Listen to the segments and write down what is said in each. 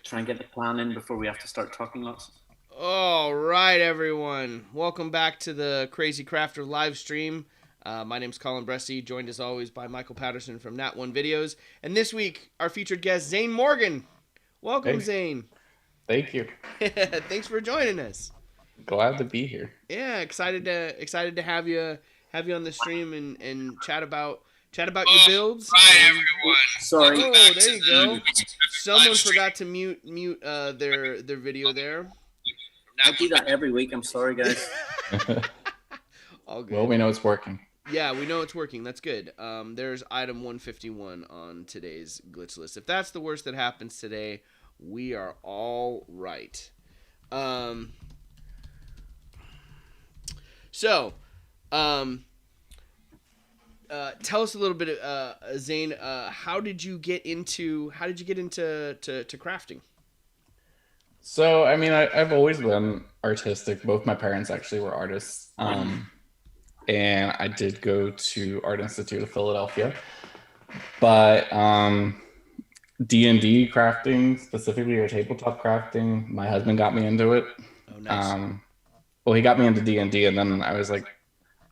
try and get the plan in before we have to start talking lots. All right, everyone. Welcome back to the Crazy Crafter live stream. My name's Colin Bresci, joined as always by Michael Patterson from Nat One Videos. And this week, our featured guest, Zane Morgan. Welcome, Hey, Zane. thank you. Thanks for joining us. Glad to be here. Yeah, excited to have you on the stream and chat about your Oh, builds. right, And everyone. Sorry. oh, Back there to you the go. Crazy Crafter Someone live stream forgot to mute their video there. from I Nat do One that Video. every week. I'm sorry, guys. All good. Well, we know it's working. Yeah, we know it's working. That's good. There's item 151 on today's glitch list. If that's the worst that happens today, we are all right. So, tell us a little bit, Zane. How did you get into to crafting? So, I mean, I've always been artistic. Both my parents actually were artists. And I did go to Art Institute of Philadelphia. But D&D crafting, specifically or tabletop crafting, my husband got me into it. Oh, nice. Well, he got me into D&D, and then I was like,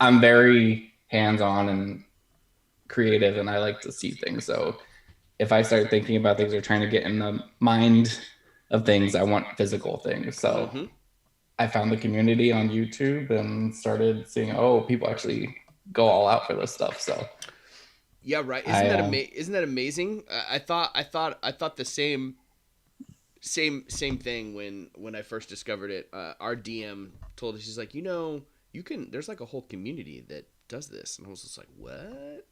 I'm very hands-on and creative, and I like to see things. So if I start thinking about things or trying to get in the mind of things, I want physical things. So I found the community on YouTube and started seeing, people actually go all out for this stuff. So yeah, right. Isn't that amazing? I thought the same thing when I first discovered it. Our DM told us, she's like, you can. There's like a whole community that does this, and I was just like, what?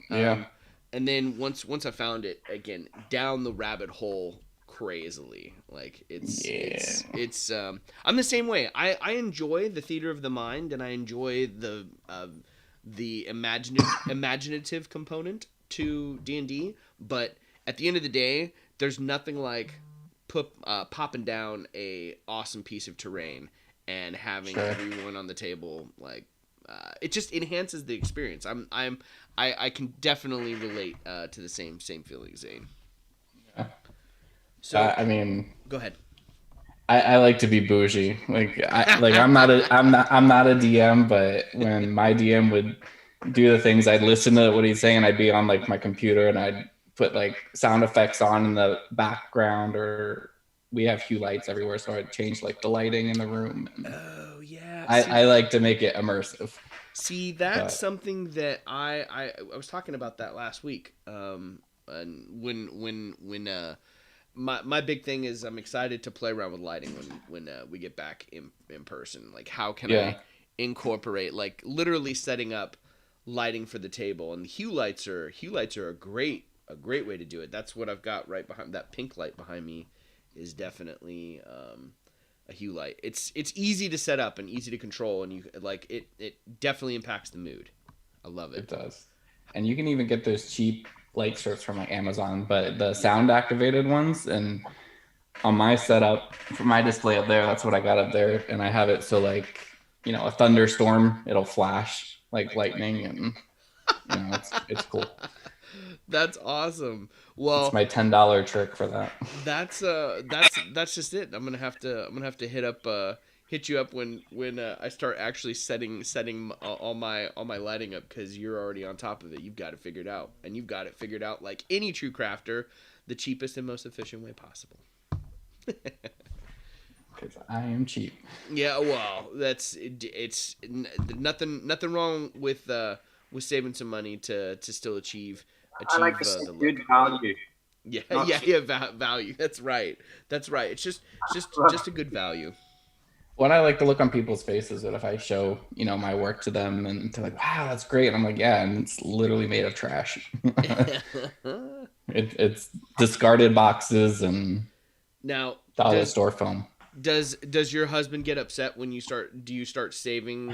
Yeah. And then once I found it again, down the rabbit hole crazily. Like it's I'm the same way. I enjoy the theater of the mind, and I enjoy the imaginative component to D&D, but at the end of the day, there's nothing like popping down a awesome piece of terrain and having everyone on the table. Like it just enhances the experience. I can definitely relate to the same feeling, Zane. Yeah. So I mean, go ahead. I like to be bougie. I'm not a DM, but when my DM would do the things, I'd listen to what he's saying. I'd be on like my computer and I'd put like sound effects on in the background, or we have hue lights everywhere, so I'd change like the lighting in the room. Oh yeah. I like to make it immersive. See, that's something that I was talking about that last week. And when my big thing is I'm excited to play around with lighting when we get back in person. Like, how can I incorporate, like, literally setting up lighting for the table? And hue lights are a great way to do it. That's what I've got right behind that pink light behind me is definitely a hue light. It's easy to set up and easy to control, and you like it definitely impacts the mood. I love it. It does. And you can even get those cheap light strips from like Amazon, but the sound activated ones. And on my setup for my display up there, that's what I got up there. And I have it so like, a thunderstorm, it'll flash like lightning, and it's cool. That's awesome. Well, it's my $10 trick for that. That's just it. I'm gonna have to hit you up when I start actually setting all my lighting up, because you're already on top of it. You've got it figured out, and you've got it figured out like any true crafter, the cheapest and most efficient way possible. Because I am cheap. Yeah, well, it's nothing wrong with saving some money to still achieve I like to say the good look. value. Value. That's right. It's just a good value. What I like to look on people's faces that if I show, my work to them and they're like, wow, that's great. And I'm like, yeah, and it's literally made of trash. It's discarded boxes and now dollar store foam. Does your husband get upset when you start saving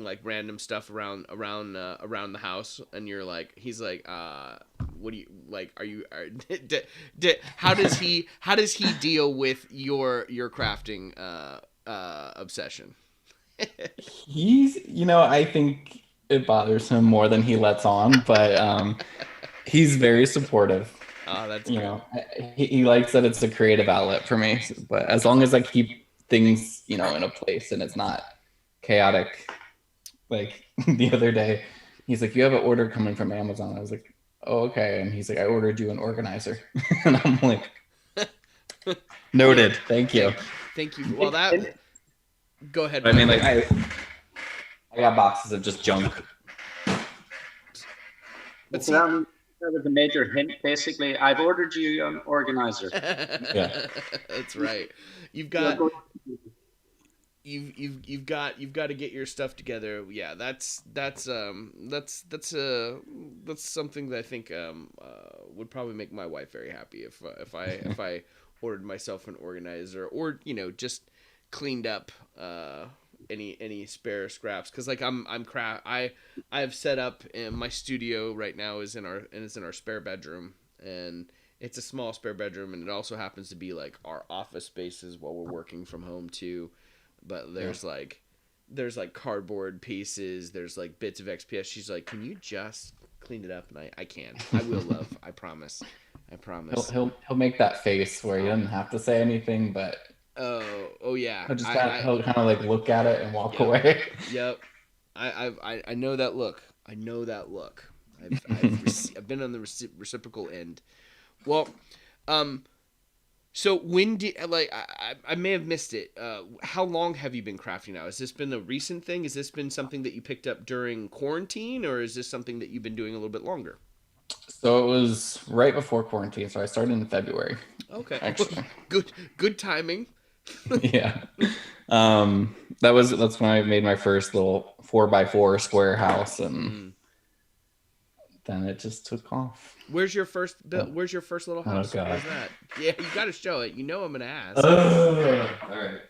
like random stuff around the house, and he's like, what do you like? How does he deal with your crafting obsession? He's, I think it bothers him more than he lets on, but he's very supportive. Oh, that's You good. know, he likes that it's a creative outlet for me. But as long as I keep things, you know, in a place and it's not chaotic. Like the other day, he's like, "You have an order coming from Amazon." I was like, "Oh, okay." And he's like, "I ordered you an organizer," and I'm like, "Noted, thank you." Thank you. Well, that. Go ahead, But I mean, Michael. like I got boxes of just junk. But So see, that was a major hint. Basically, I've ordered you an organizer. Yeah. that's right. You've You're got going- you've got to get your stuff together. Yeah, that's something that I think would probably make my wife very happy if I ordered myself an organizer, or you know, just cleaned up any spare scraps, because like I have set up in my studio right now is in our spare bedroom, and it's a small spare bedroom, and it also happens to be like our office spaces while we're working from home too. But there's like cardboard pieces, there's like bits of XPS. She's like, "Can you just clean it up?" And I can. I will, love. I promise. I promise. He'll make that face where he doesn't have to say anything, but Oh yeah. he'll kind of like look at it and walk Yep. away. Yep. I know that look. I know that look. I've been on the reciprocal end. Well, so when did like I may have missed it. How long have you been crafting now? Has this been a recent thing? Has this been something that you picked up during quarantine, or is this something that you've been doing a little bit longer? So it was right before quarantine, so I started in February, Okay, actually. good timing. Yeah. That's when I made my first little 4x4 square house, and then it just took off. Where's your first Where's your first little house? God. Where's that? Yeah, you got to show it. You know I'm gonna ask. All right.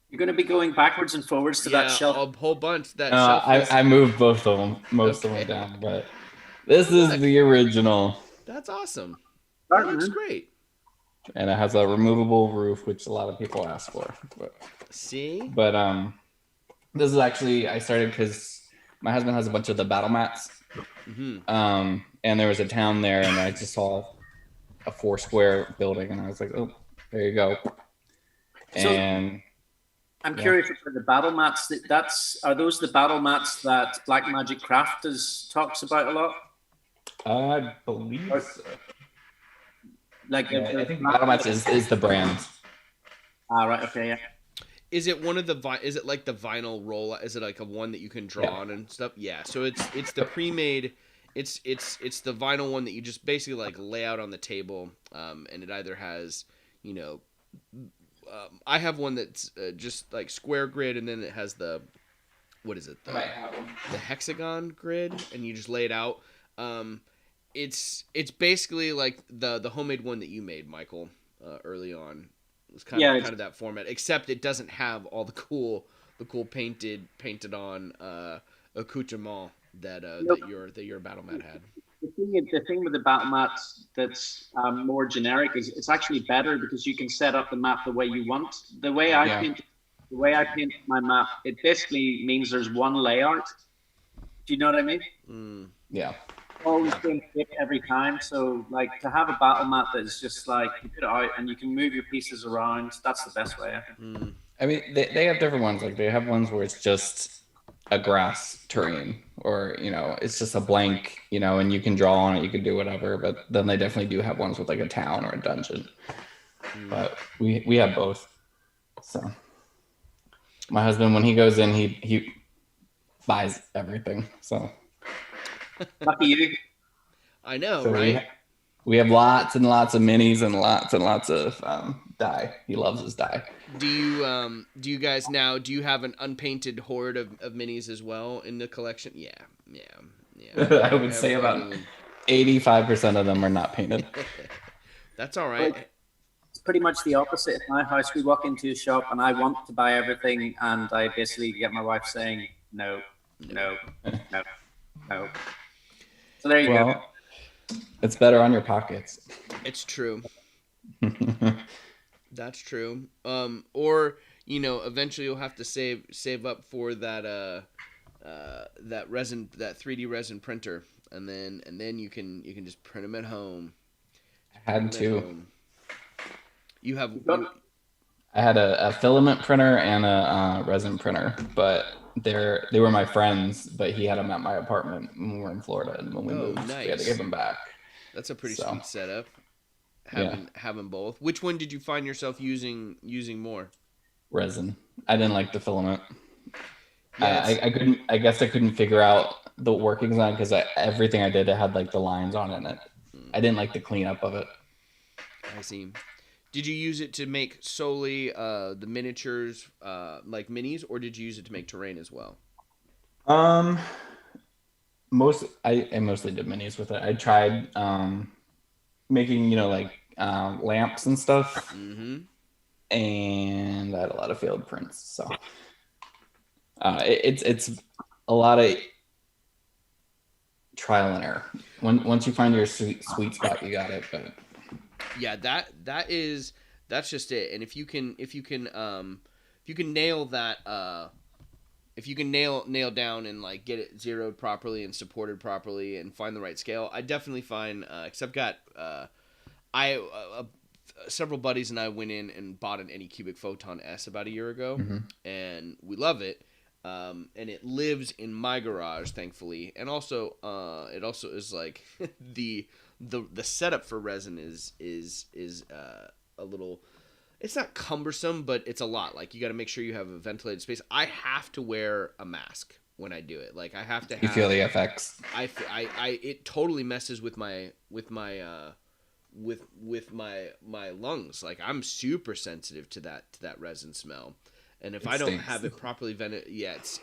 You're going to be going backwards and forwards to that shelf. a whole bunch. That shelf is... I moved both of them, most of them down, but this is the original. That's awesome. That That looks great. And it has a removable roof, which a lot of people ask for. See? This is actually, I started because my husband has a bunch of the battle mats. And there was a town there, and I just saw a 4 square building, and I was like, oh, there you go. And I'm curious about the battle mats. Are those the battle mats that Black Magic Craft talks about a lot? I believe so. Like, I think battle mats is the brand. Right. Okay. Yeah. Is it one of the is it like the vinyl roll? Is it like a one that you can draw on and stuff? Yeah. So it's the pre-made. It's the vinyl one that you just basically like lay out on the table, and it either has, you know, I have one that's just like square grid, and then it has the, what is it? The hexagon grid, and you just lay it out. It's basically like the homemade one that you made, Michael, early on. It's kind of that format, except it doesn't have all the cool painted on accoutrement that your battle mat had. The thing with the battle mats that's more generic is it's actually better because you can set up the map the way you want. The way I paint my map, it basically means there's one layout. Do you know what I mean? Yeah. Always same shape every time. So like to have a battle mat that's just like you put it out and you can move your pieces around. That's the best way. I mean, they have different ones. Like they have ones where it's just a grass terrain, or you know, it's just a blank, you know, and you can draw on it, you can do whatever. But then they definitely do have ones with like a town or a dungeon. But we have both. So my husband, when he goes in, he buys everything. So lucky you. I know, so right? We have lots and lots of minis and lots of dye. He loves his dye. Do you guys now, do you have an unpainted horde of minis as well in the collection? Yeah. I would say about 85% of them are not painted. That's all right. It's pretty much the opposite. At my house, we walk into a shop and I want to buy everything, and I basically get my wife saying no. So there you go. It's better on your pockets. It's true. That's true. Or you know, eventually you'll have to save up for that that 3D resin printer. and then you can just print them at home. I had two. You have. I had a filament printer and a resin printer, but they were my friends. But he had them at my apartment when we were in Florida, and when we moved, nice. we had to give them back. That's a pretty sweet setup. Having both. Which one did you find yourself using more? Resin. I didn't like the filament. Yeah, I couldn't. I guess I couldn't figure out the workings on it because everything I did, it had like the lines on it. And I didn't like the cleanup of it. I see. Did you use it to make solely the miniatures, like minis, or did you use it to make terrain as well? I mostly did minis with it. I tried making like lamps and stuff, and I had a lot of failed prints. So it's a lot of trial and error. Once you find your sweet spot, you got it. But yeah, that's just it. And if you can nail that, if you can nail down and like get it zeroed properly and supported properly and find the right scale, I definitely find. Because I've got several buddies and I went in and bought an Anycubic Photon S about a year ago, and we love it. And it lives in my garage, thankfully, and also it also is like the setup for resin is a little. It's not cumbersome, but it's a lot. Like, you got to make sure you have a ventilated space. I have to wear a mask when I do it. Like, I have to have. You feel the effects. It totally messes with my lungs. Like, I'm super sensitive to that resin smell. And if I don't have it properly ventilated,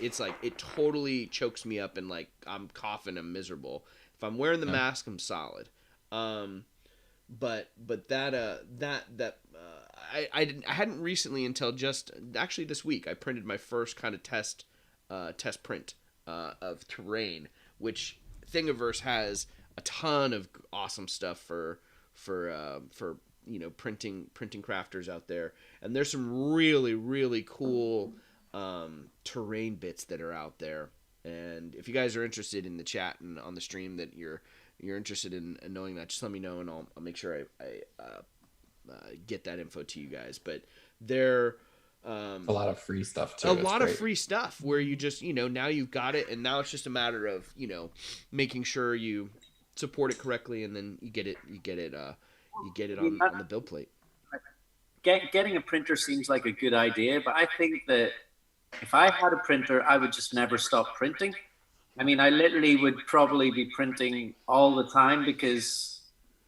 it's like it totally chokes me up and like I'm coughing, I'm miserable. If I'm wearing the mask, I'm solid. But I hadn't recently until just actually this week I printed my first kind of test print of terrain, which Thingiverse has a ton of awesome stuff for printing crafters out there, and there's some really cool terrain bits that are out there. And if you guys are interested in the chat and on the stream that you're interested in knowing that, just let me know and I'll make sure I get that info to you guys. But they're a lot of free stuff too. A lot of free stuff where you just now you've got it, and now it's just a matter of making sure you support it correctly, and then you get it on the build plate. Getting a printer seems like a good idea, but I think that if I had a printer, I would just never stop printing. I mean, I literally would probably be printing all the time because,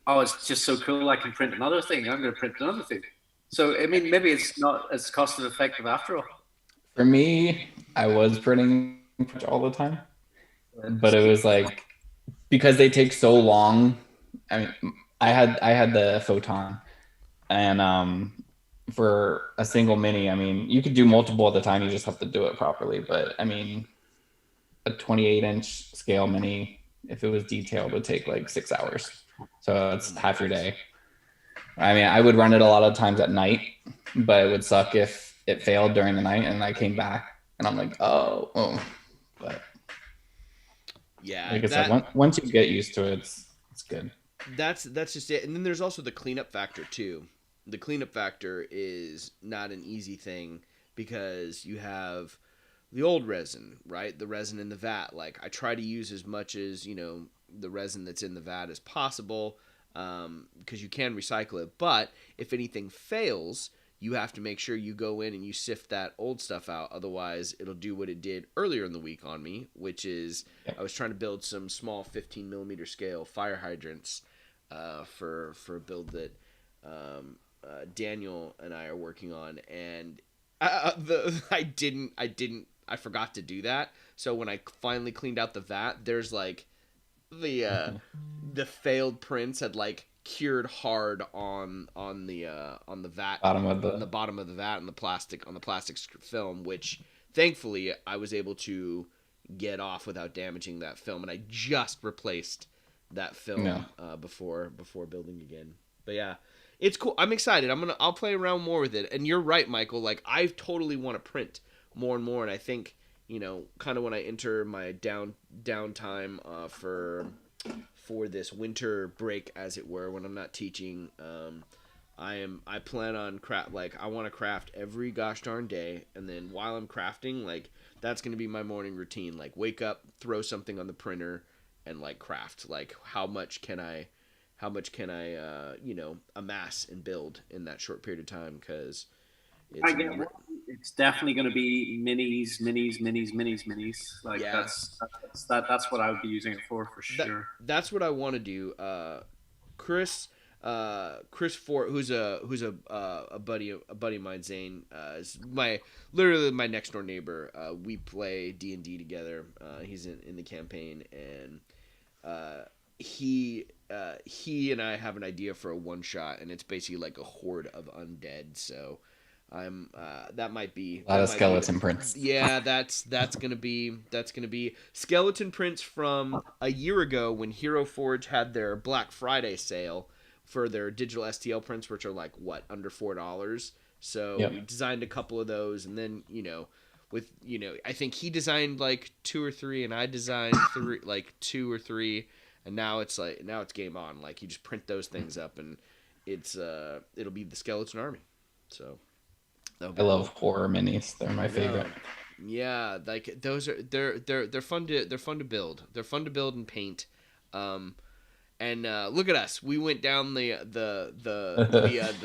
it's just so cool. I can print another thing. I'm going to print another thing. So, I mean, maybe it's not as cost effective after all. For me, I was printing all the time, but it was like, because they take so long. I mean, I had the Photon, and for a single mini, I mean, you could do multiple at the time. You just have to do it properly. But I mean, a 28-inch scale mini, if it was detailed, would take like 6 hours. So it's half your day. I mean, I would run it a lot of times at night, but it would suck if it failed during the night and I came back and I'm like, oh. But yeah, like I said, once you get used to it, it's good. That's just it. And then there's also the cleanup factor too. The cleanup factor is not an easy thing because you have the old resin, right? The resin in the vat. Like, I try to use as much as, the resin that's in the vat as possible, because you can recycle it. But if anything fails, you have to make sure you go in and you sift that old stuff out. Otherwise, it'll do what it did earlier in the week on me, which is I was trying to build some small 15 millimeter scale fire hydrants for a build that Daniel and I are working on, and I forgot to do that. So when I finally cleaned out the vat, there's like the failed prints had like cured hard on the vat, on the bottom of the vat, and the plastic film, which thankfully I was able to get off without damaging that film, and I just replaced that film before building again. But yeah, it's cool. I'm excited. I'll play around more with it. And you're right, Michael. Like, I totally want to print more and more. And I think, kind of when I enter my downtime for for this winter break, as it were, when I'm not teaching. I plan on I want to craft every gosh darn day, and then while I'm crafting, like that's gonna be my morning routine. Like wake up, throw something on the printer, and like craft. Like how much can I amass and build in that short period of time? Because I get one. It's definitely going to be minis. Like yeah, that's what I would be using it for sure. that's what I want to do. Chris Chris Ford, who's a buddy of mine, Zane, is literally my next door neighbor. We play D&D together. He's in the campaign, and he and I have an idea for a one shot, and it's basically like a horde of undead. So I'm that might be a lot of skeleton prints. Yeah, that's gonna be skeleton prints from a year ago when Hero Forge had their Black Friday sale for their digital STL prints, which are like under $4. So we designed a couple of those, and then I think he designed like 2 or 3, and I designed 3, like 2 or 3, and now it's game on. Like you just print those things up, and it'll be the skeleton army. So. I love horror minis. They're my favorite. Yeah, like those are they're fun to build. They're fun to build and paint. And look at us. We went down the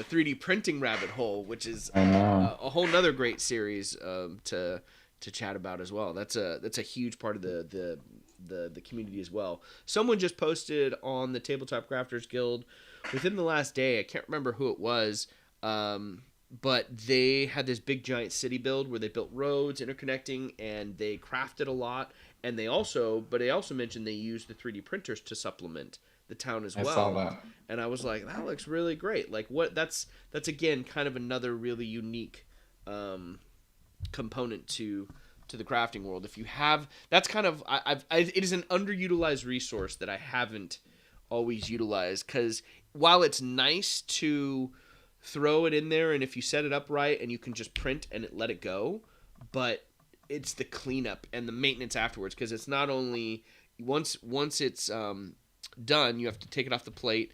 3D printing rabbit hole, which is a whole nother great series to chat about as well. That's a huge part of the community as well. Someone just posted on the Tabletop Crafters Guild within the last day. I can't remember who it was. But they had this big giant city build where they built roads interconnecting, and they crafted a lot. And they also mentioned they used the 3D printers to supplement the town as well. I saw that. And I was like, that looks really great. Like that's again kind of another really unique component to the crafting world. If you have, that's kind of it is an underutilized resource that I haven't always utilized, because while it's nice to throw it in there, and if you set it up right and you can just print and let it go, but it's the cleanup and the maintenance afterwards, because it's not only once it's done, you have to take it off the plate,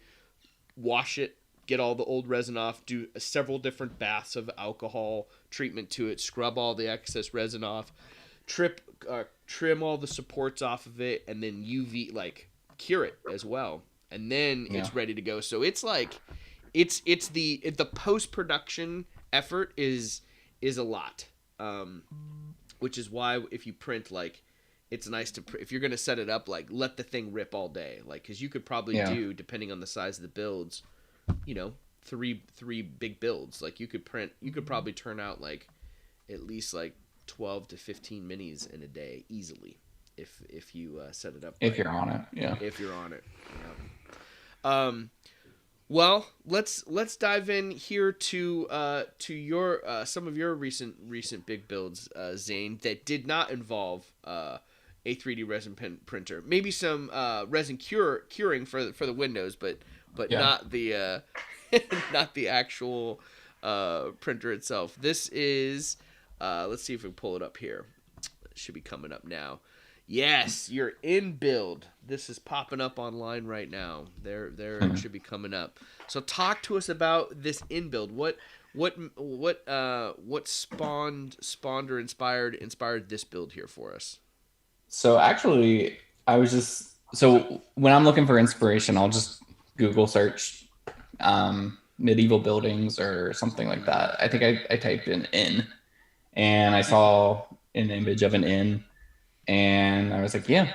wash it, get all the old resin off, do several different baths of alcohol treatment to it, scrub all the excess resin off, trim all the supports off of it, and then UV cure it as well, and then it's ready to go. So it's like it's the post-production effort is a lot, which is why if you print, it's nice to if you're gonna set it up, let the thing rip all day, because you could probably do, depending on the size of the builds, three big builds. You could probably turn out at least 12 to 15 minis in a day easily if you set it up right. If you're on it. If you're on it. Yeah. Well, let's dive in here to your some of your recent big builds, Zane, that did not involve a 3D resin printer. Maybe some resin curing for the windows, but not the not the actual printer itself. This is let's see if we can pull it up here. It should be coming up now. Yes, your in build. This is popping up online right now. There it should be coming up. So talk to us about this in build. What spawned or inspired this build here for us? So actually, when I'm looking for inspiration, I'll just Google search medieval buildings or something like that. I think I typed in inn, and I saw an image of an inn. And I was like, yeah,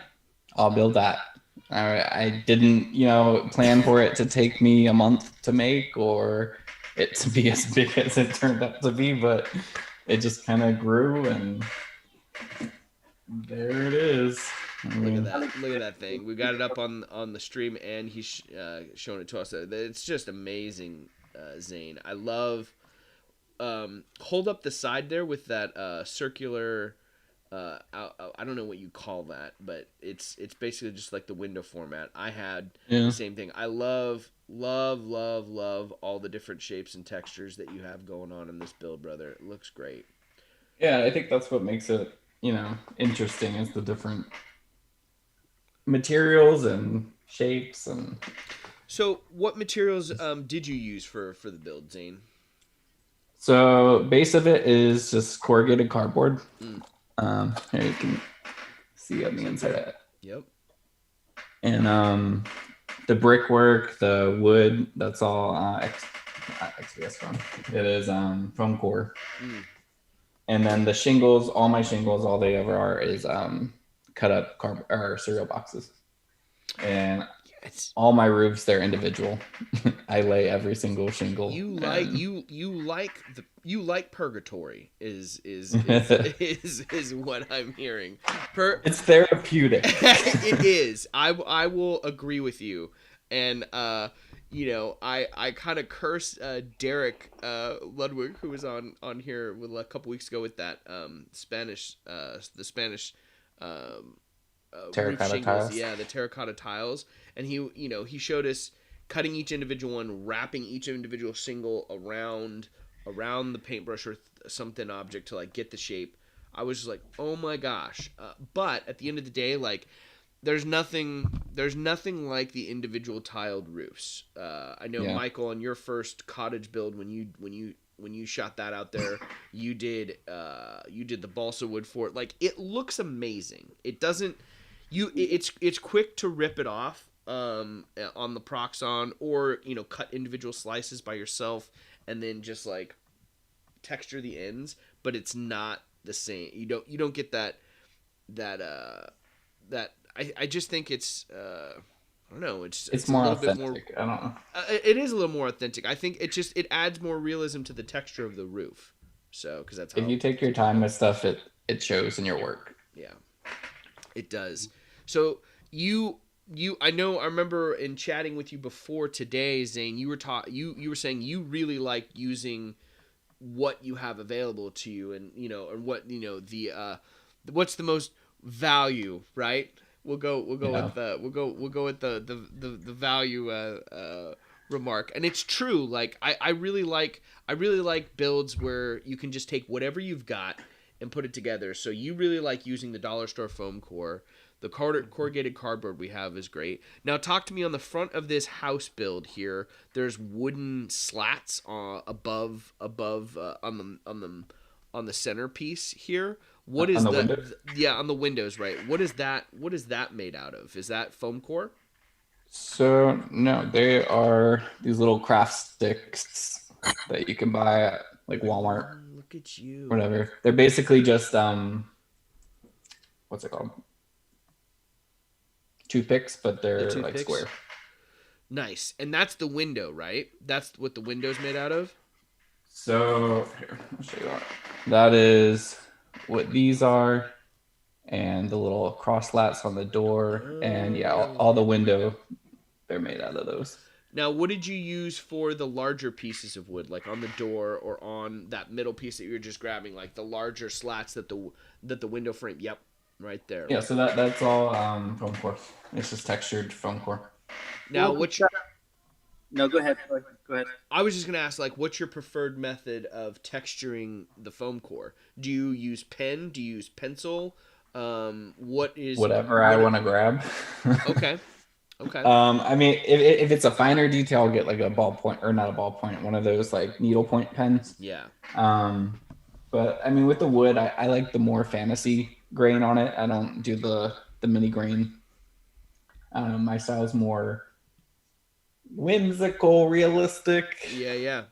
I'll build that. I didn't, plan for it to take me a month to make or it to be as big as it turned out to be, but it just kind of grew, and there it is. Look at that thing. We got it up on the stream, and he's showing it to us. It's just amazing, Zane. I love. Hold up the side there with that circular. I don't know what you call that, but it's basically just like the window format. I had the same thing. I love all the different shapes and textures that you have going on in this build, brother. It looks great. Yeah, I think that's what makes it, interesting, is the different materials and shapes. And so what materials did you use for the build, Zane? so base of it is just corrugated cardboard. Here you can see on the inside of it. Yep. And the brickwork, the wood, that's all XPS foam. It is foam core. And then the shingles, all my shingles, all they ever are is cut up cereal boxes. And all my roofs, they're individual. I lay every single shingle. You like purgatory is what I'm hearing. It's therapeutic. It is. I will agree with you. And you know, I kind of cursed Derek Ludwig, who was on here with a couple weeks ago with that Spanish terracotta tiles. Yeah, the terracotta tiles. And he showed us cutting each individual one, wrapping each individual shingle around the paintbrush or something object to like get the shape. I was just like, oh my gosh. But at the end of the day, like, there's nothing like the individual tiled roofs. I know, Michael, on your first cottage build, when you shot that out there, you did the balsa wood for it. Like, it looks amazing. It doesn't. It's quick to rip it off on the Proxxon, or cut individual slices by yourself and then just like texture the ends, but it's not the same. You don't get that. I just think it's I don't know. It's more a little authentic. bit more. I don't know. It is a little more authentic. I think it adds more realism to the texture of the roof. So because that's how if you take your time with stuff, it shows in your work. Yeah, it does. So I remember in chatting with you before today, Zane, you were saying you really like using what you have available to you, and and what the what's the most value, right? We'll go with the value remark. And it's true. Like I really like builds where you can just take whatever you've got and put it together. So you really like using the dollar store foam core. The corrugated cardboard we have is great. Now talk to me on the front of this house build here. There's wooden slats above on the centerpiece here. What is on the windows? on the windows, right? What is that made out of? Is that foam core? So no, they are these little craft sticks that you can buy at like Walmart. Look at you. Whatever. They're basically just what's it called? Toothpicks, but they're like square. Nice. And that's the window, right? That's what the window's made out of? So here, I'll show you that. That is what these are, and the little cross slats on the door, and all the window, they're made out of those. Now, what did you use for the larger pieces of wood, like on the door or on that middle piece that you were just grabbing, like the larger slats that the window frame? Yep, right there. Yeah, so that's all foam core. It's just textured foam core. Now, No, go ahead. Go ahead. I was just gonna ask, like, what's your preferred method of texturing the foam core? Do you use pen? Do you use pencil? Whatever I want to grab. Okay. I mean, if it's a finer detail, I'll get like a ballpoint, or not a ballpoint, one of those like needlepoint pens. Yeah. But I mean, with the wood, I like the more fantasy grain on it. I don't do the mini grain. My style's more whimsical, realistic. Yeah.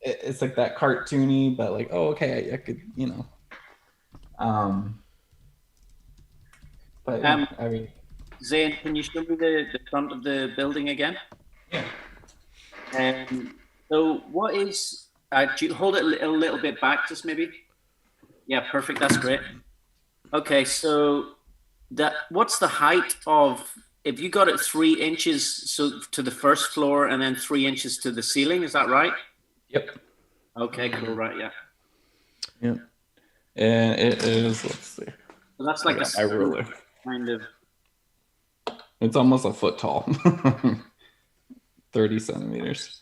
It's like that cartoony, but like, oh, okay, I could, But I mean, Zane, can you show me the front of the building again? Yeah. So what is? Do you hold it a little bit back, just maybe? Yeah, perfect. That's great. Okay, so what's the height of? If you got it 3 inches so to the first floor and then 3 inches to the ceiling, is that right? Yep. Okay, cool. Right, yeah. Yep. And it is. Let's see. So that's like a ruler. Kind of. It's almost a foot tall. 30 centimeters.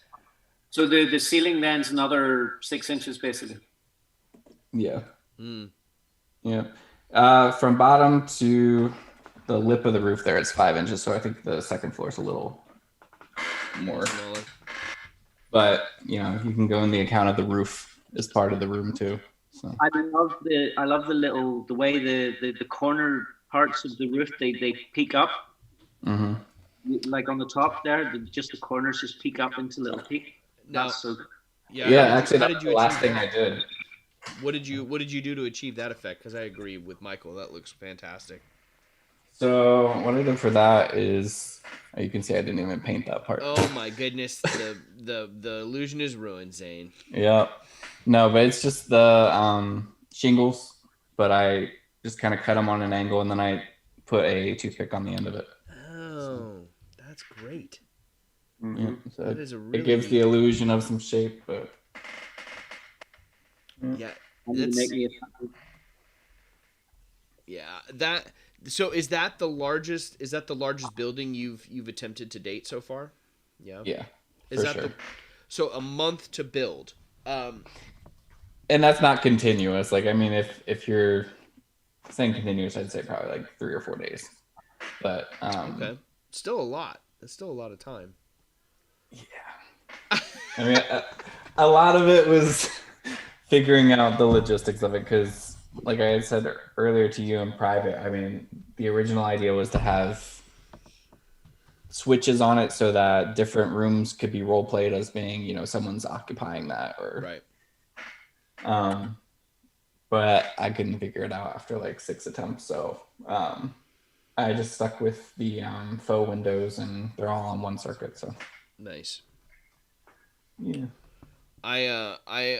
So the ceiling then is another 6 inches, basically. Yeah. Yeah. From bottom to the lip of the roof there is 5 inches, so I think the second floor is a little more. But you can go in the account of the roof as part of the room too. So I love the way the corner parts of the roof they peek up. Mm-hmm. Like on the top there, just the corners just peek up into little peak. That's so. Yeah, actually, that's the last thing I did. What did you do to achieve that effect? Because I agree with Michael, that looks fantastic. So what I did for that is, you can see I didn't even paint that part. Oh my goodness, the illusion is ruined, Zane. Yeah, no, but it's just the shingles, but I just kind of cut them on an angle, and then I put a toothpick on the end of it. Oh, that's great. Yeah, so that is a really it gives the illusion of some shape, but yeah, that. So is that the largest? Is that the largest building you've attempted to date so far? Yeah. Yeah. Is that sure. So a month to build? And that's not continuous. Like, I mean, if you're saying continuous, I'd say probably like 3 or 4 days. But okay, still a lot. That's still a lot of time. Yeah. I mean, a lot of it was figuring out the logistics of it, because like I had said earlier to you in private, I mean, the original idea was to have switches on it so that different rooms could be role played as being, someone's occupying that, or right. But I couldn't figure it out after like 6 attempts, so I just stuck with the faux windows, and they're all on one circuit. So nice. Yeah. I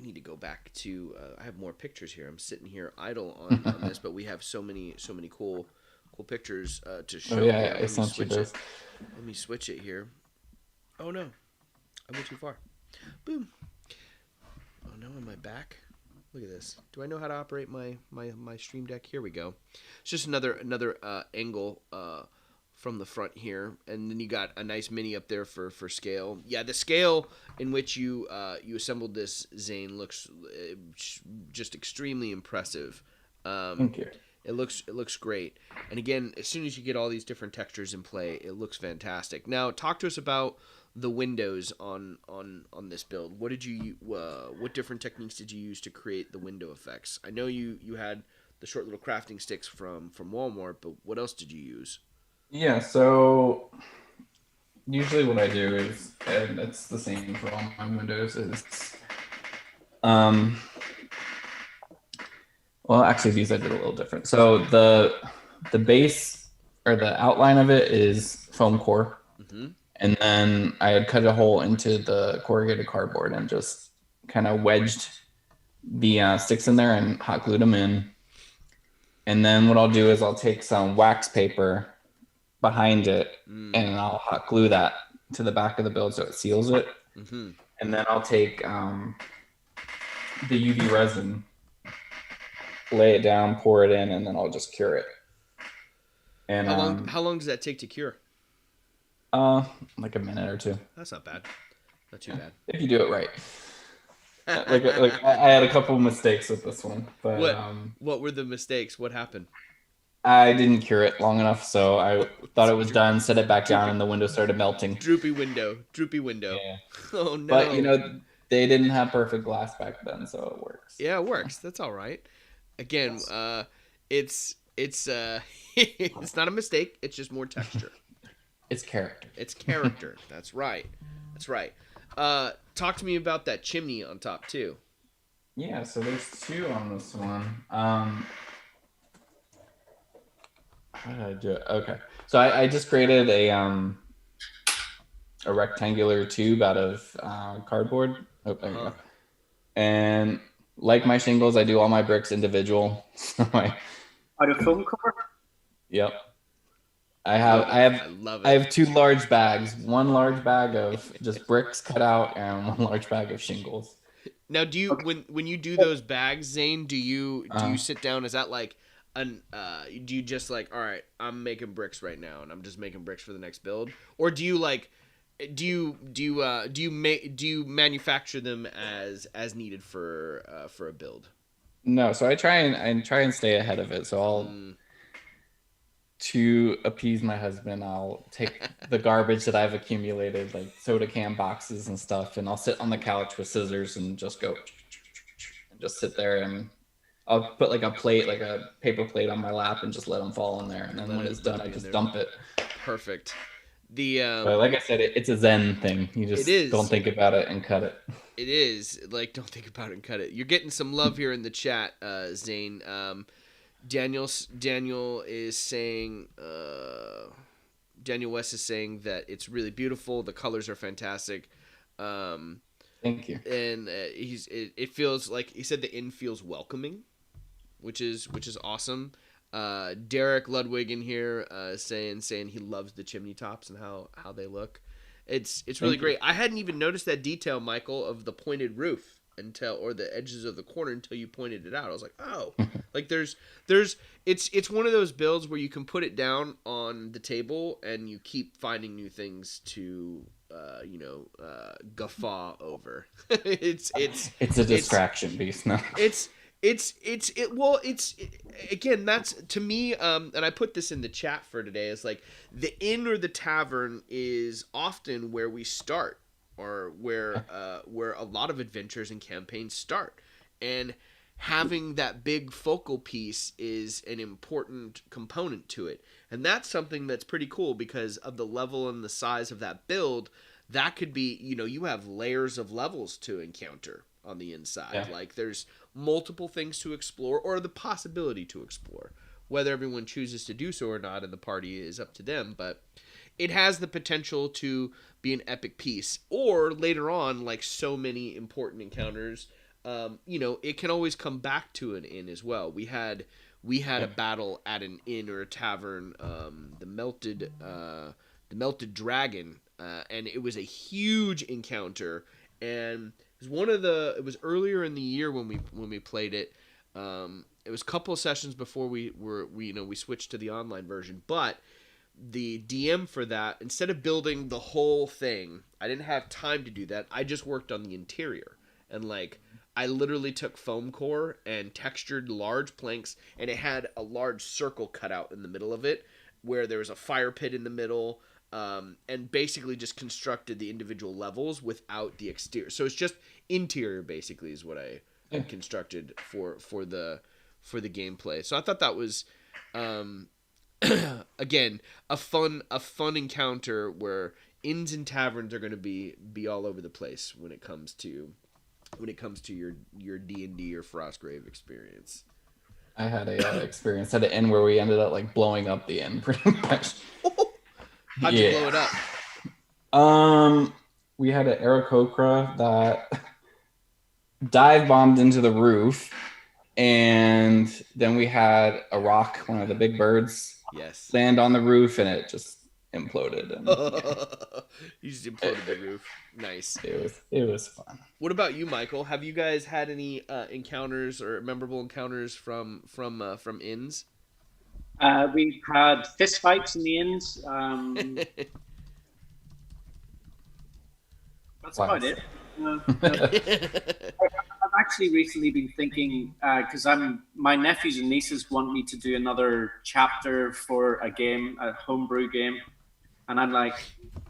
need to go back to. I have more pictures here. I'm sitting here idle on this, but we have so many cool pictures to show. Oh yeah, I sent you those. Let me switch it here. Oh no, I went too far. Boom. Oh no, am I back? Look at this. Do I know how to operate my Stream Deck? Here we go. It's just another angle from the front here, and then you got a nice mini up there for scale. Yeah, the scale in which you assembled this, Zane, looks just extremely impressive. Thank you. It looks great, and again, as soon as you get all these different textures in play, it looks fantastic. Now, talk to us about the windows on this build. What different techniques did you use to create the window effects? I know you had the short little crafting sticks from Walmart, but what else did you use? Yeah, so usually what I do is, and it's the same for all my windows, is well, actually these I did a little different. So the base, or the outline of it, is foam core. Mm-hmm. And then I had cut a hole into the corrugated cardboard and just kind of wedged the sticks in there and hot glued them in. And then what I'll do is I'll take some wax paper behind it, and I'll hot glue that to the back of the build so it seals it. Mm-hmm. And then I'll take the UV resin, lay it down, pour it in, and then I'll just cure it. And how long does that take to cure? Like a minute or 2. That's not bad. Not too bad. If you do it right. like I had a couple of mistakes with this one, but what were the mistakes? What happened? I didn't cure it long enough, so I thought it was done, set it back down, and the window started melting. Droopy window. Yeah. Oh no. But they didn't have perfect glass back then, so it works. Yeah, it works. That's all right. Again, it's it's not a mistake. It's just more texture. It's character. It's character. That's right. Talk to me about that chimney on top too. Yeah, so there's 2 on this one. How did I do it? Okay, so I just created a rectangular tube out of cardboard. Oh, there you go. And like my shingles, I do all my bricks individual. Out of foam core? Yep. I have 2 large bags. 1 large bag of just bricks cut out, and 1 large bag of shingles. Now, do you when you do those bags, Zane? Do you sit down? Is that like do you just like, all right, I'm making bricks right now, and I'm just making bricks for the next build, or do you manufacture them as needed for a build? No, so I try and stay ahead of it. So to appease my husband, I'll take the garbage that I've accumulated, like soda can boxes and stuff, and I'll sit on the couch with scissors and just go and just sit there, and I'll put like a plate, like a paper plate on my lap, and just let them fall in there. And then when it's done, I just dump it. Perfect. But like I said, it's a Zen thing. You just don't think about it and cut it. It is like, don't think about it and cut it. You're getting some love here in the chat, Zane. Daniel is saying, Daniel West is saying that it's really beautiful. The colors are fantastic. Thank you. And it feels like, he said the inn feels welcoming, which is awesome. Derek Ludwig in here saying he loves the chimney tops and how they look. It's really great. I hadn't even noticed that detail, Michael, of the pointed roof or the edges of the corner until you pointed it out. I was like, oh, like it's one of those builds where you can put it down on the table and you keep finding new things to guffaw over. it's a distraction beast. No, again, that's to me, and I put this in the chat for today, is like the inn or the tavern is often where we start, or where a lot of adventures and campaigns start, and having that big focal piece is an important component to it. And that's something that's pretty cool because of the level and the size of that build. That could be, you have layers of levels to encounter on the inside. Yeah. Like there's multiple things to explore, or the possibility to explore. Whether everyone chooses to do so or not in the party is up to them, but it has the potential to be an epic piece. Or later on, like so many important encounters, it can always come back to an inn as well. We had a battle at an inn or a tavern, the melted dragon, and it was a huge encounter, and it was earlier in the year when we played it. It was a couple of sessions before we switched to the online version, but the DM for that, instead of building the whole thing, I didn't have time to do that. I just worked on the interior, and I literally took foam core and textured large planks, and it had a large circle cut out in the middle of it where there was a fire pit in the middle, and basically just constructed the individual levels without the exterior. So it's just interior basically is what I constructed for the gameplay. So I thought that was again a fun encounter where inns and taverns are going to be all over the place when it comes to your D&D or Frostgrave experience. I had a experience at an inn where we ended up blowing up the inn pretty much. How'd you blow it up? We had an Aarakocra that dive bombed into the roof, and then we had a rock, one of the big birds, land on the roof, and it just imploded. And, You just imploded the roof. Nice. It was fun. What about you, Michael? Have you guys had any encounters or memorable encounters from inns? We've had fist fights in the inns. That's about it. I've actually recently been thinking, because my nephews and nieces want me to do another chapter for a homebrew game, and I'm like,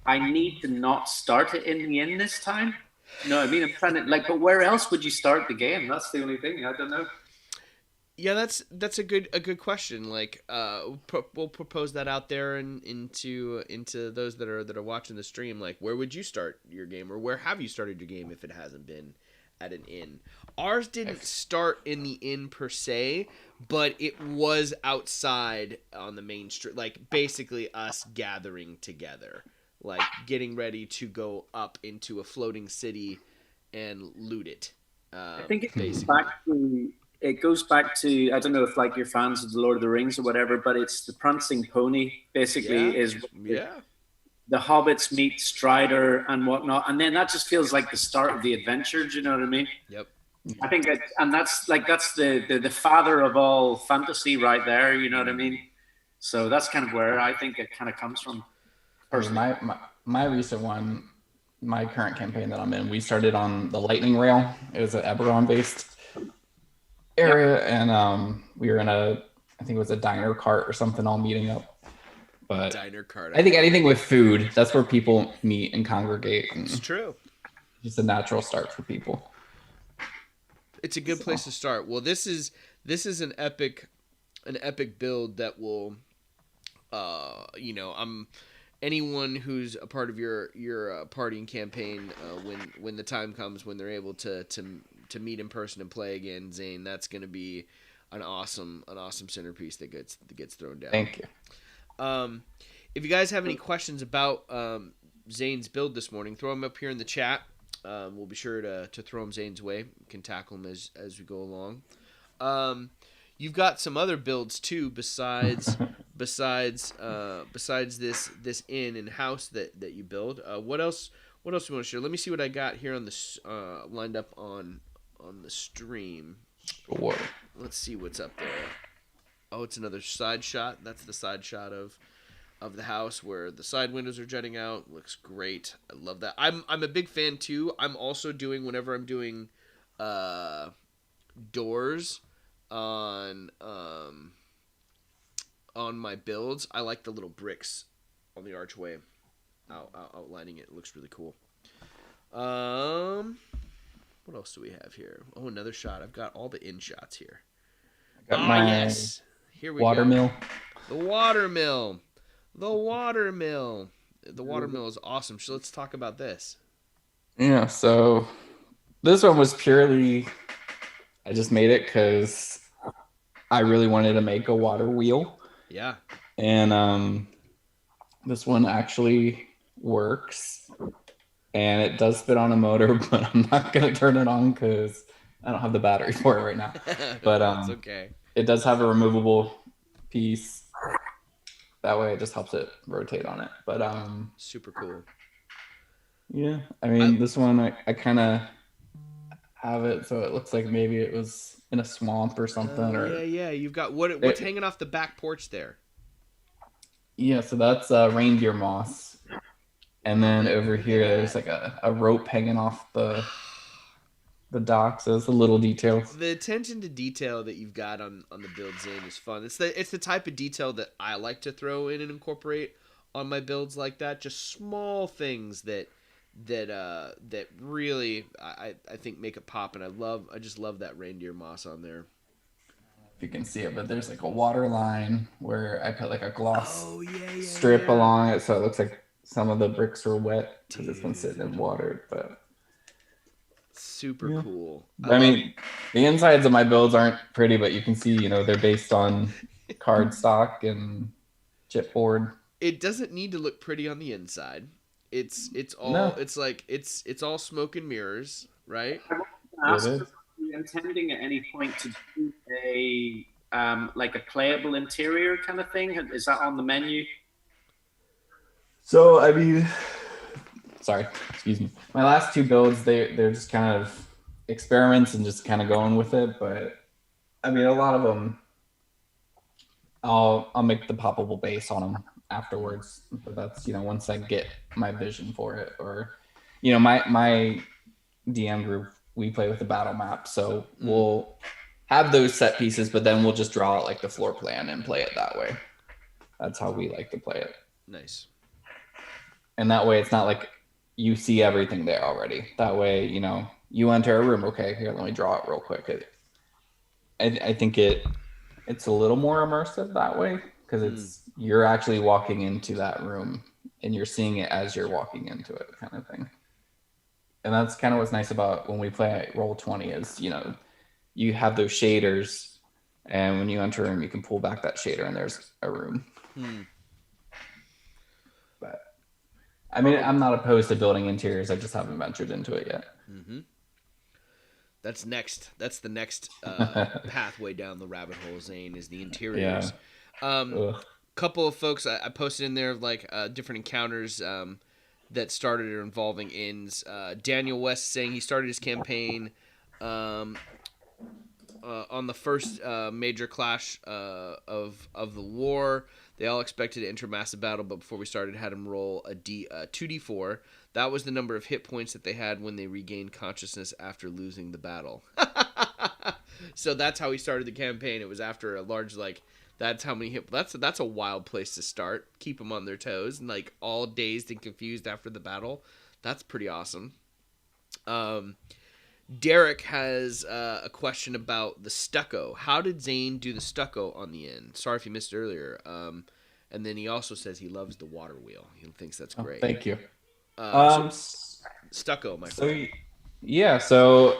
I need to not start it in the inn this time. You know what I mean? I'm trying to but where else would you start the game? That's the only thing. I don't know. Yeah, that's a good question. We'll propose that out there and into those that are watching the stream. Where would you start your game, or where have you started your game if it hasn't been at an inn? Ours didn't start in the inn per se, but it was outside on the main street. Basically us gathering together, getting ready to go up into a floating city and loot it. I think it goes back to, I don't know if you're fans of the Lord of the Rings or whatever, but it's the Prancing Pony basically the hobbits meet Strider and whatnot, and then that just feels like the start of the adventure. Do you know what I mean? Yep. I think that's the father of all fantasy right there. You know what I mean? So that's kind of where I think it kind of comes from. Personally. My recent one, my current campaign that I'm in, we started on the Lightning Rail. It was an Eberron based area, and we were in I think it was a diner cart or something, all meeting up But diner cart. I think anything with food, that's where people meet and congregate. And it's true. Just a natural start for people. It's a good place to start. Well, this is an epic build that will, anyone who's a part of your partying campaign, when the time comes when they're able to meet in person and play again, Zane, that's going to be an awesome centerpiece that gets thrown down. Thank you. If you guys have any questions about Zane's build this morning, throw them up here in the chat. We'll be sure to throw them Zane's way. We can tackle them as we go along. You've got some other builds too, besides this inn and house that you build. What else do you want to share? Let me see what I got here on this lined up on the stream. Whoa. Let's see what's up there. Oh, it's another side shot. That's the side shot of the house where the side windows are jutting out. Looks great. I love that. I'm a big fan too. I'm also doing, whenever I'm doing doors on my builds, I like the little bricks on the archway outlining it. It looks really cool. What else do we have here? Oh, another shot. I've got all the in shots here. Yes. Here we watermill. go. The watermill. The watermill is awesome. So let's talk about this. Yeah, so this one was purely, I just made it because I really wanted to make a water wheel. Yeah. And this one actually works. And it does fit on a motor, but I'm not going to turn it on because I don't have the battery for it right now. But that's okay. It does have a removable piece. That way it just helps it rotate on it. But super cool. Yeah, I mean, this one I kind of have it so it looks like maybe it was in a swamp or something. Yeah. You've got what's hanging off the back porch there? Yeah, so that's reindeer moss. And then over here, there's like a rope hanging off the dock. So it's a little detail. The attention to detail that you've got on the build, Zane, is fun. It's the type of detail that I like to throw in and incorporate on my builds like that. Just small things that really I think make it pop. And I just love that reindeer moss on there. If you can see it, but there's like a water line where I put like a gloss strip along it, so it looks like some of the bricks are wet because it's been sitting in water, but super cool. I mean, the insides of my builds aren't pretty, but you can see, they're based on cardstock and chipboard. It doesn't need to look pretty on the inside. It's all smoke and mirrors, right? I was going to ask, are you intending at any point to do a like a playable interior kind of thing? Is that on the menu? So, I mean, excuse me. My last two builds, they're just kind of experiments and just kind of going with it. But I mean, a lot of them, I'll make the poppable base on them afterwards. But that's, once I get my vision for it. Or, my DM group, we play with the battle map. So we'll have those set pieces, but then we'll just draw out like the floor plan and play it that way. That's how we like to play it. Nice. And that way, it's not like you see everything there already. That way, you enter a room. Okay, here, let me draw it real quick. I think it's a little more immersive that way because you're actually walking into that room and you're seeing it as you're walking into it, kind of thing. And that's kind of what's nice about when we play Roll20 is, you have those shaders, and when you enter a room, you can pull back that shader, and there's a room. But I mean, I'm not opposed to building interiors. I just haven't ventured into it yet. Mm-hmm. That's next. That's the next pathway down the rabbit hole, Zane, is the interiors. Yeah. Couple of folks I posted in there like different encounters that started involving inns. Daniel West saying he started his campaign on the first major clash of the war. They all expected to enter massive battle, but before we started, had him roll a 2d4. That was the number of hit points that they had when they regained consciousness after losing the battle. So that's how he started the campaign. It was after a large That's how many hit. That's a wild place to start. Keep them on their toes and like all dazed and confused after the battle. That's pretty awesome. Derek has a question about the stucco. How did Zane do the stucco on the end? Sorry if you missed it earlier. And then he also says he loves the water wheel. He thinks that's great. Thank you. Stucco, my friend. Yeah, so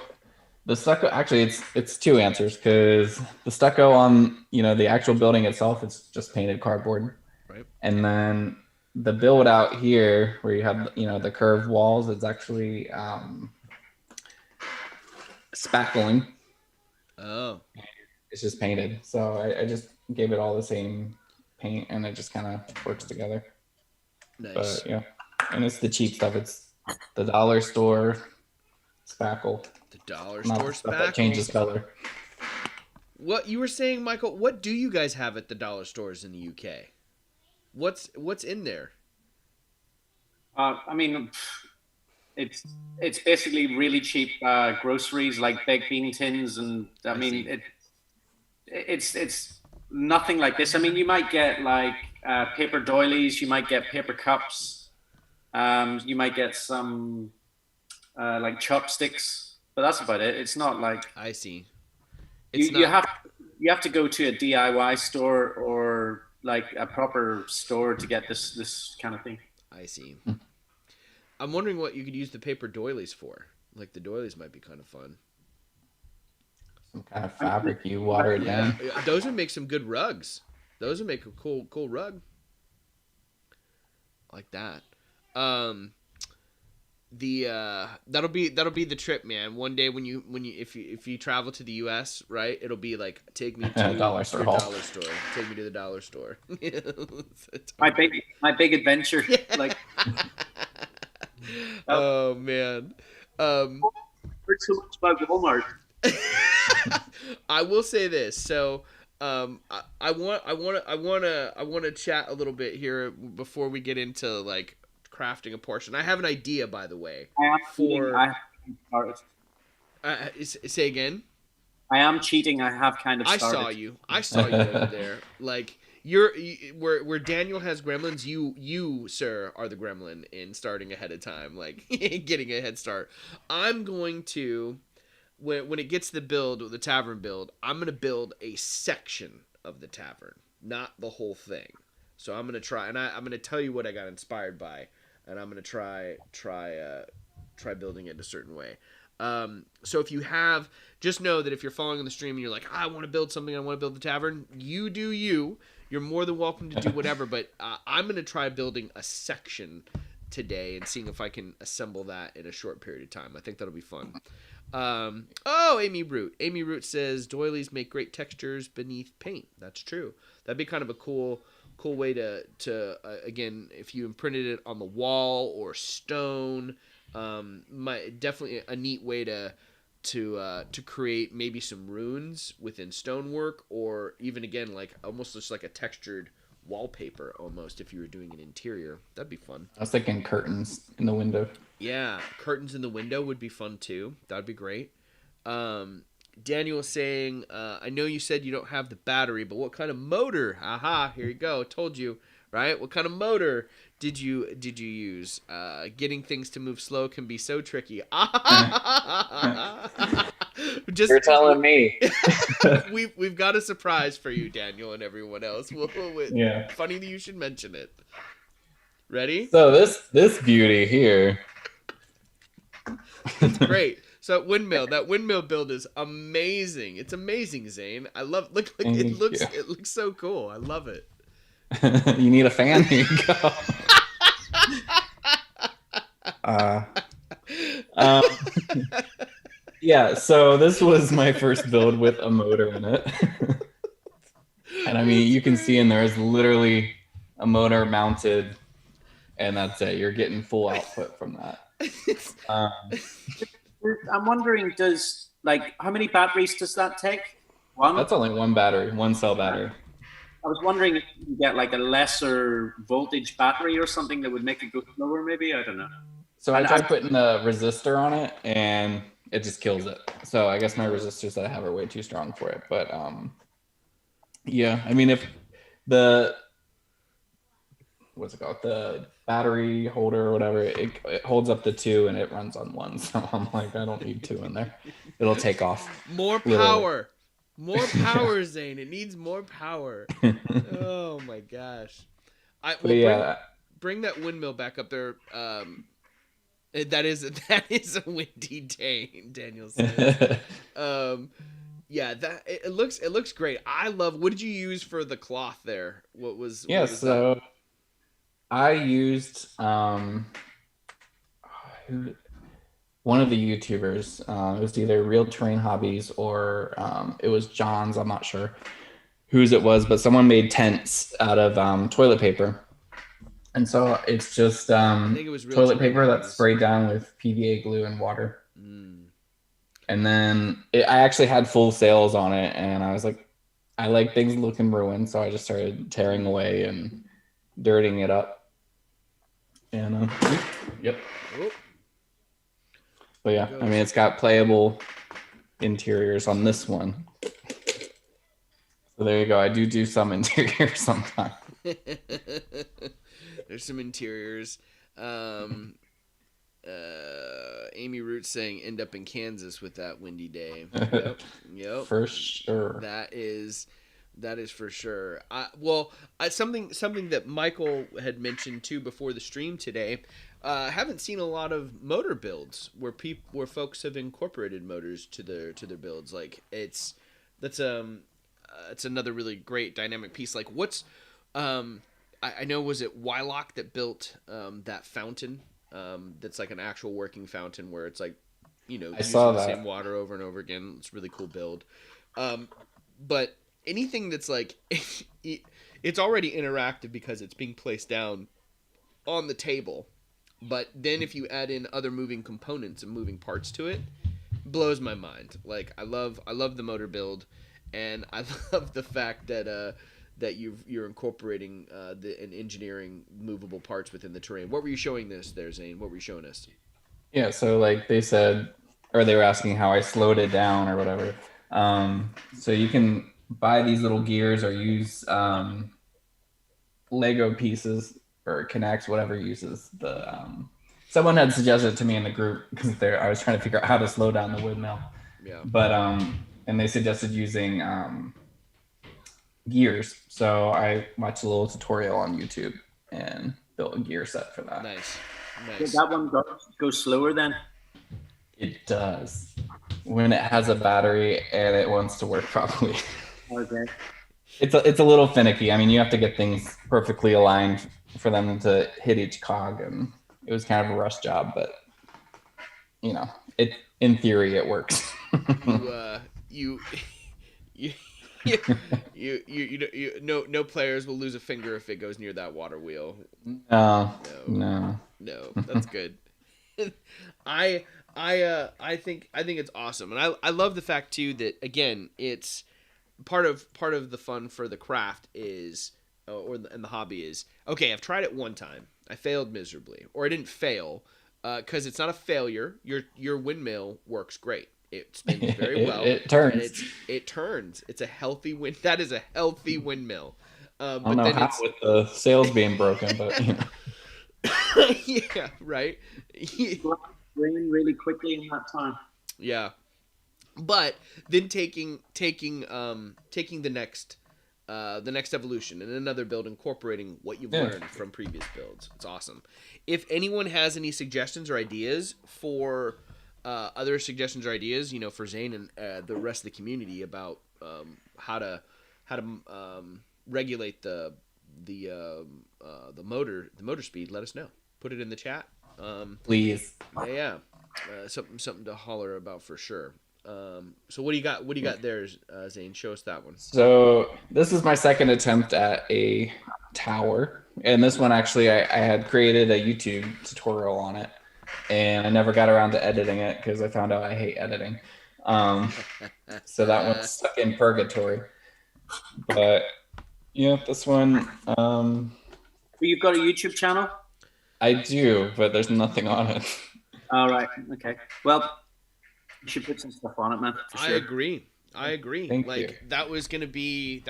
the stucco, actually, it's two answers, because the stucco on, the actual building itself is just painted cardboard. Right. And then the build out here, where you have, the curved walls, it's actually spackling. Oh. It's just painted. So I just gave it all the same paint, and it just kind of works together. Nice. But yeah, and it's the cheap stuff. It's the dollar store spackle. The dollar store spackle that changes color. What you were saying, Michael? What do you guys have at the dollar stores in the UK? What's in there? I mean, it's basically really cheap groceries like baked bean tins, and I mean it's nothing like this. I mean, you might get like paper doilies, you might get paper cups, you might get some like chopsticks, but that's about it. It's not like I see. You have to go to a DIY store or like a proper store to get this kind of thing. I see. I'm wondering what you could use the paper doilies for. Like the doilies might be kind of fun. Some kind of fabric you water it down. Those would make some good rugs. Those would make a cool rug. Like that. That'll be the trip, man. One day when you if you travel to the US, right, it'll be like take me to dollar store. Take me to the dollar store. my big adventure. Yeah. Like oh man. Heard so much about Walmart. I will say this. So I want to chat a little bit here before we get into like crafting a portion. I have an idea, by the way. Say again. I am cheating. I have kind of started. I saw you over there. Like where Daniel has gremlins, you sir are the gremlin in starting ahead of time, like getting a head start. I'm going to when it gets the tavern build, I'm going to build a section of the tavern, not the whole thing. So I'm going to try, and I'm going to tell you what I got inspired by, and I'm going to try building it a certain way. So if you have, just know that if you're following on the stream and you're like, I want to build something, I want to build the tavern, you do you. You're more than welcome to do whatever, but I'm going to try building a section today and seeing if I can assemble that in a short period of time. I think that'll be fun. Amy Root says doilies make great textures beneath paint. That's true. That'd be kind of a cool way to again, if you imprinted it on the wall or stone, definitely a neat way to create maybe some runes within stonework, or even again like almost just like a textured wallpaper almost if you were doing an interior. That'd be fun. I was thinking curtains in the window. Yeah, curtains in the window would be fun too. That'd be great. Daniel was saying, I know you said you don't have the battery, but what kind of motor? Aha, here you go. Told you, right? What kind of motor did you use? Getting things to move slow can be so tricky. You're telling me. We've got a surprise for you, Daniel, and everyone else. Yeah. Funny that you should mention it. Ready? So this beauty here. It's great. So that windmill build is amazing. It's amazing, Zane. I love. It looks so cool. I love it. You need a fan? Here you go. Yeah, so this was my first build with a motor in it. And I mean, you can see in there is literally a motor mounted, and that's it. You're getting full output from that. I'm wondering, how many batteries does that take? One? That's only one battery, one cell battery. I was wondering if you could get like a lesser voltage battery or something that would make it go slower, maybe. I don't know. So I tried putting a resistor on it, and it just kills it. So I guess my resistors that I have are way too strong for it. But Yeah, I mean, if the what's it called, the battery holder or whatever, it holds up to 2 and it runs on 1. So I'm like, I don't need 2 in there. It'll take off. More power. More power, Zane. It needs more power. Oh my gosh. Bring that windmill back up there. That is a windy day, Daniel says. Yeah, that it looks great. I love. What did you use for the cloth there? What was so that? I used one of the YouTubers. It was either Real Terrain Hobbies or it was John's. I'm not sure whose it was, but someone made tents out of toilet paper. And so it's just I think it was toilet paper that's sprayed down with PVA glue and water. And then I actually had full sails on it, and I was like, I like things looking ruined, so I just started tearing away and dirtying it up. And yep. But yeah, I mean, it's got playable interiors on this one. So there you go. I do some interiors sometimes. There's some interiors. Amy Root saying end up in Kansas with that windy day. Yep. For sure. That is for sure. Something that Michael had mentioned too before the stream today. Haven't seen a lot of motor builds where folks have incorporated motors to their builds. Like it's another really great dynamic piece. Like what's I know, was it Wylock that built that fountain? That's like an actual working fountain where it's like, I saw the same water over and over again. It's a really cool build. But anything that's like, it's already interactive because it's being placed down on the table. But then if you add in other moving components and moving parts to it, blows my mind. Like I love the motor build, and I love the fact that you're incorporating and engineering movable parts within the terrain. What were you showing this there, Zane? What were you showing us? Yeah, so like they said, or they were asking how I slowed it down or whatever. So you can buy these little gears or use Lego pieces or Connects, whatever uses the. Someone had suggested to me in the group because I was trying to figure out how to slow down the windmill. Yeah. But and they suggested using gears. So I watched a little tutorial on YouTube and built a gear set for that. Nice. Did that one go slower then? It does. When it has a battery and it wants to work properly. Okay. It's a little finicky. I mean, you have to get things perfectly aligned for them to hit each cog, and it was kind of a rush job, but in theory it works. No players will lose a finger if it goes near that water wheel. No. That's good. I think it's awesome, and I love the fact too that again it's part of the fun for the craft is and the hobby is, okay, I've tried it one time, I failed miserably, or I didn't fail because it's not a failure. Your windmill works great. It spins very well. It turns. And it turns. It's a healthy wind. That is a healthy windmill. I don't know how with the sails being broken, but yeah, right. Rain really quickly in that time. Yeah, but then taking the next evolution and another build, incorporating what you've learned from previous builds. It's awesome. If anyone has any suggestions or ideas for other suggestions or ideas, for Zane and the rest of the community about how to regulate the motor speed, let us know. Put it in the chat. Please. Yeah. Something to holler about for sure. So what do you got? What do you got there, Zane? Show us that one. So this is my second attempt at a tower, and this one actually I had created a YouTube tutorial on it, and I never got around to editing it because I found out I hate editing. So that one's stuck in purgatory. But yeah, this one. You've got a YouTube channel? I do, but there's nothing on it. All right. Okay. Well, you should put some stuff on it, man. I agree. I agree. Thank like you. that was gonna be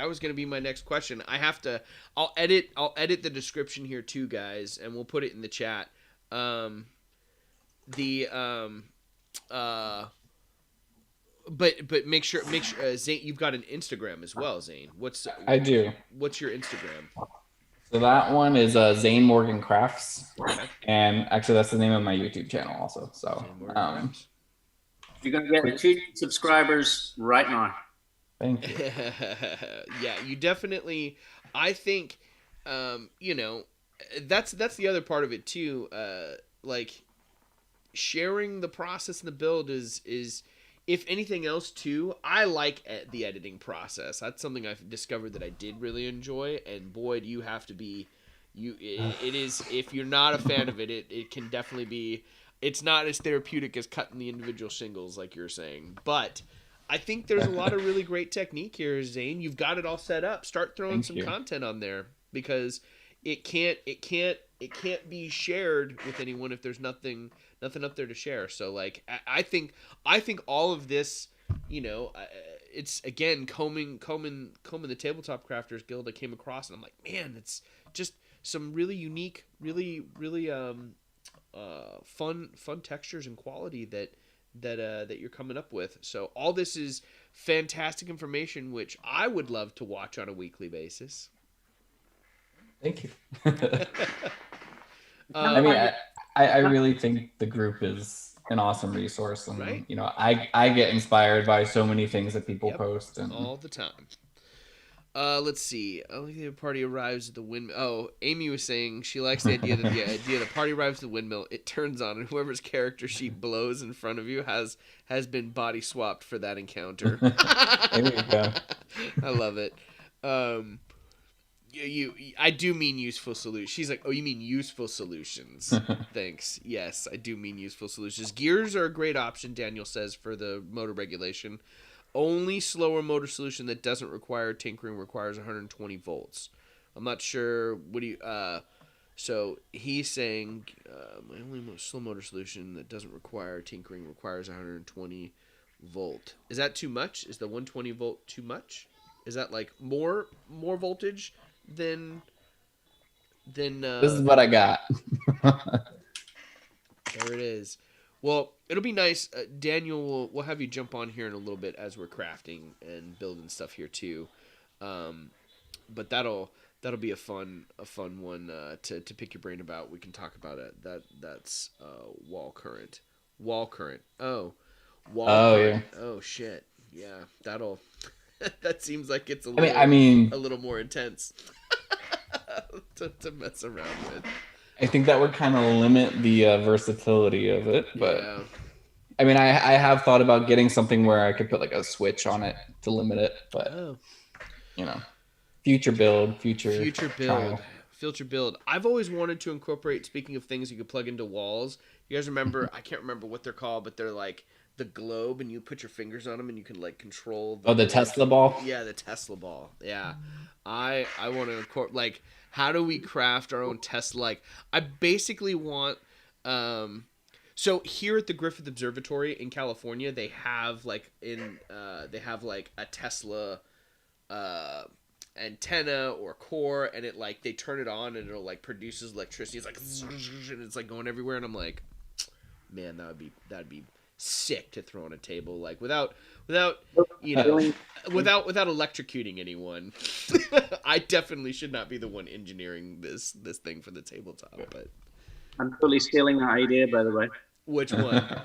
my next question. I'll edit the description here too, guys, and we'll put it in the chat. Um, the but make sure Zane, you've got an Instagram as well, Zane. I do. What's your Instagram? So that one is Zane Morgan Crafts, and actually that's the name of my YouTube channel also. So you're gonna get 2 subscribers right now. Thank you. Yeah, you definitely. I think, you know, that's the other part of it too. Like sharing the process and the build is if anything else too. I like the editing process. That's something I've discovered that I did really enjoy. And boy, do you have to be. It is, if you're not a fan of it, it can definitely be. It's not as therapeutic as cutting the individual shingles like you're saying, but I think there's a lot of really great technique here, Zane. You've got it all set up. Start throwing some content on there, because it can't be shared with anyone if there's nothing up there to share. So like I think all of this, you know, it's again combing the Tabletop Crafters Guild I came across, and I'm like, man, it's just some really unique, really fun textures and quality that you're coming up with. So all this is fantastic information, which I would love to watch on a weekly basis. Thank you. I mean, I really think the group is an awesome resource, and right? You know, I get inspired by so many things that people post, and all the time. Let's see. I like the party arrives at the windmill. Oh, Amy was saying she likes the idea that the party arrives at the windmill, it turns on, and whoever's character sheet blows in front of you has been body swapped for that encounter. There you go. I love it. I do mean useful solutions. She's like, oh, you mean useful solutions. Thanks. Yes, I do mean useful solutions. Gears are a great option, Daniel says, for the motor regulation. Only slower motor solution that doesn't require tinkering requires 120 volts. I'm not sure. What do you? So he's saying my only slow motor solution that doesn't require tinkering requires 120 volt. Is that too much? Is the 120 volt too much? Is that like more voltage than? This is what I got. There it is. Well, it'll be nice. Daniel, we'll have you jump on here in a little bit as we're crafting and building stuff here too. But that'll be a fun one to pick your brain about. We can talk about it. That's wall current. Oh, wall current. Yeah. Oh shit. Yeah, that'll. That seems like it's a little more intense to mess around with. I think that would kind of limit the versatility of it, but yeah. I mean, I have thought about getting something where I could put like a switch on it to limit it, but you know, future build. I've always wanted to incorporate, speaking of things you could plug into walls, you guys remember, I can't remember what they're called, but they're like the globe, and you put your fingers on them and you can like control the Tesla ball. Yeah, the Tesla ball. Yeah. I want to incorporate, like, how do we craft our own Tesla? Like, I basically want so here at the Griffith Observatory in California, they have like a Tesla antenna or core, and it like they turn it on and it'll like produces electricity. It's like and it's like going everywhere, and I'm like, man, that'd be sick to throw on a table, like without you know without electrocuting anyone. I definitely should not be the one engineering this thing for the tabletop, but I'm totally stealing that idea, by the way. Which one?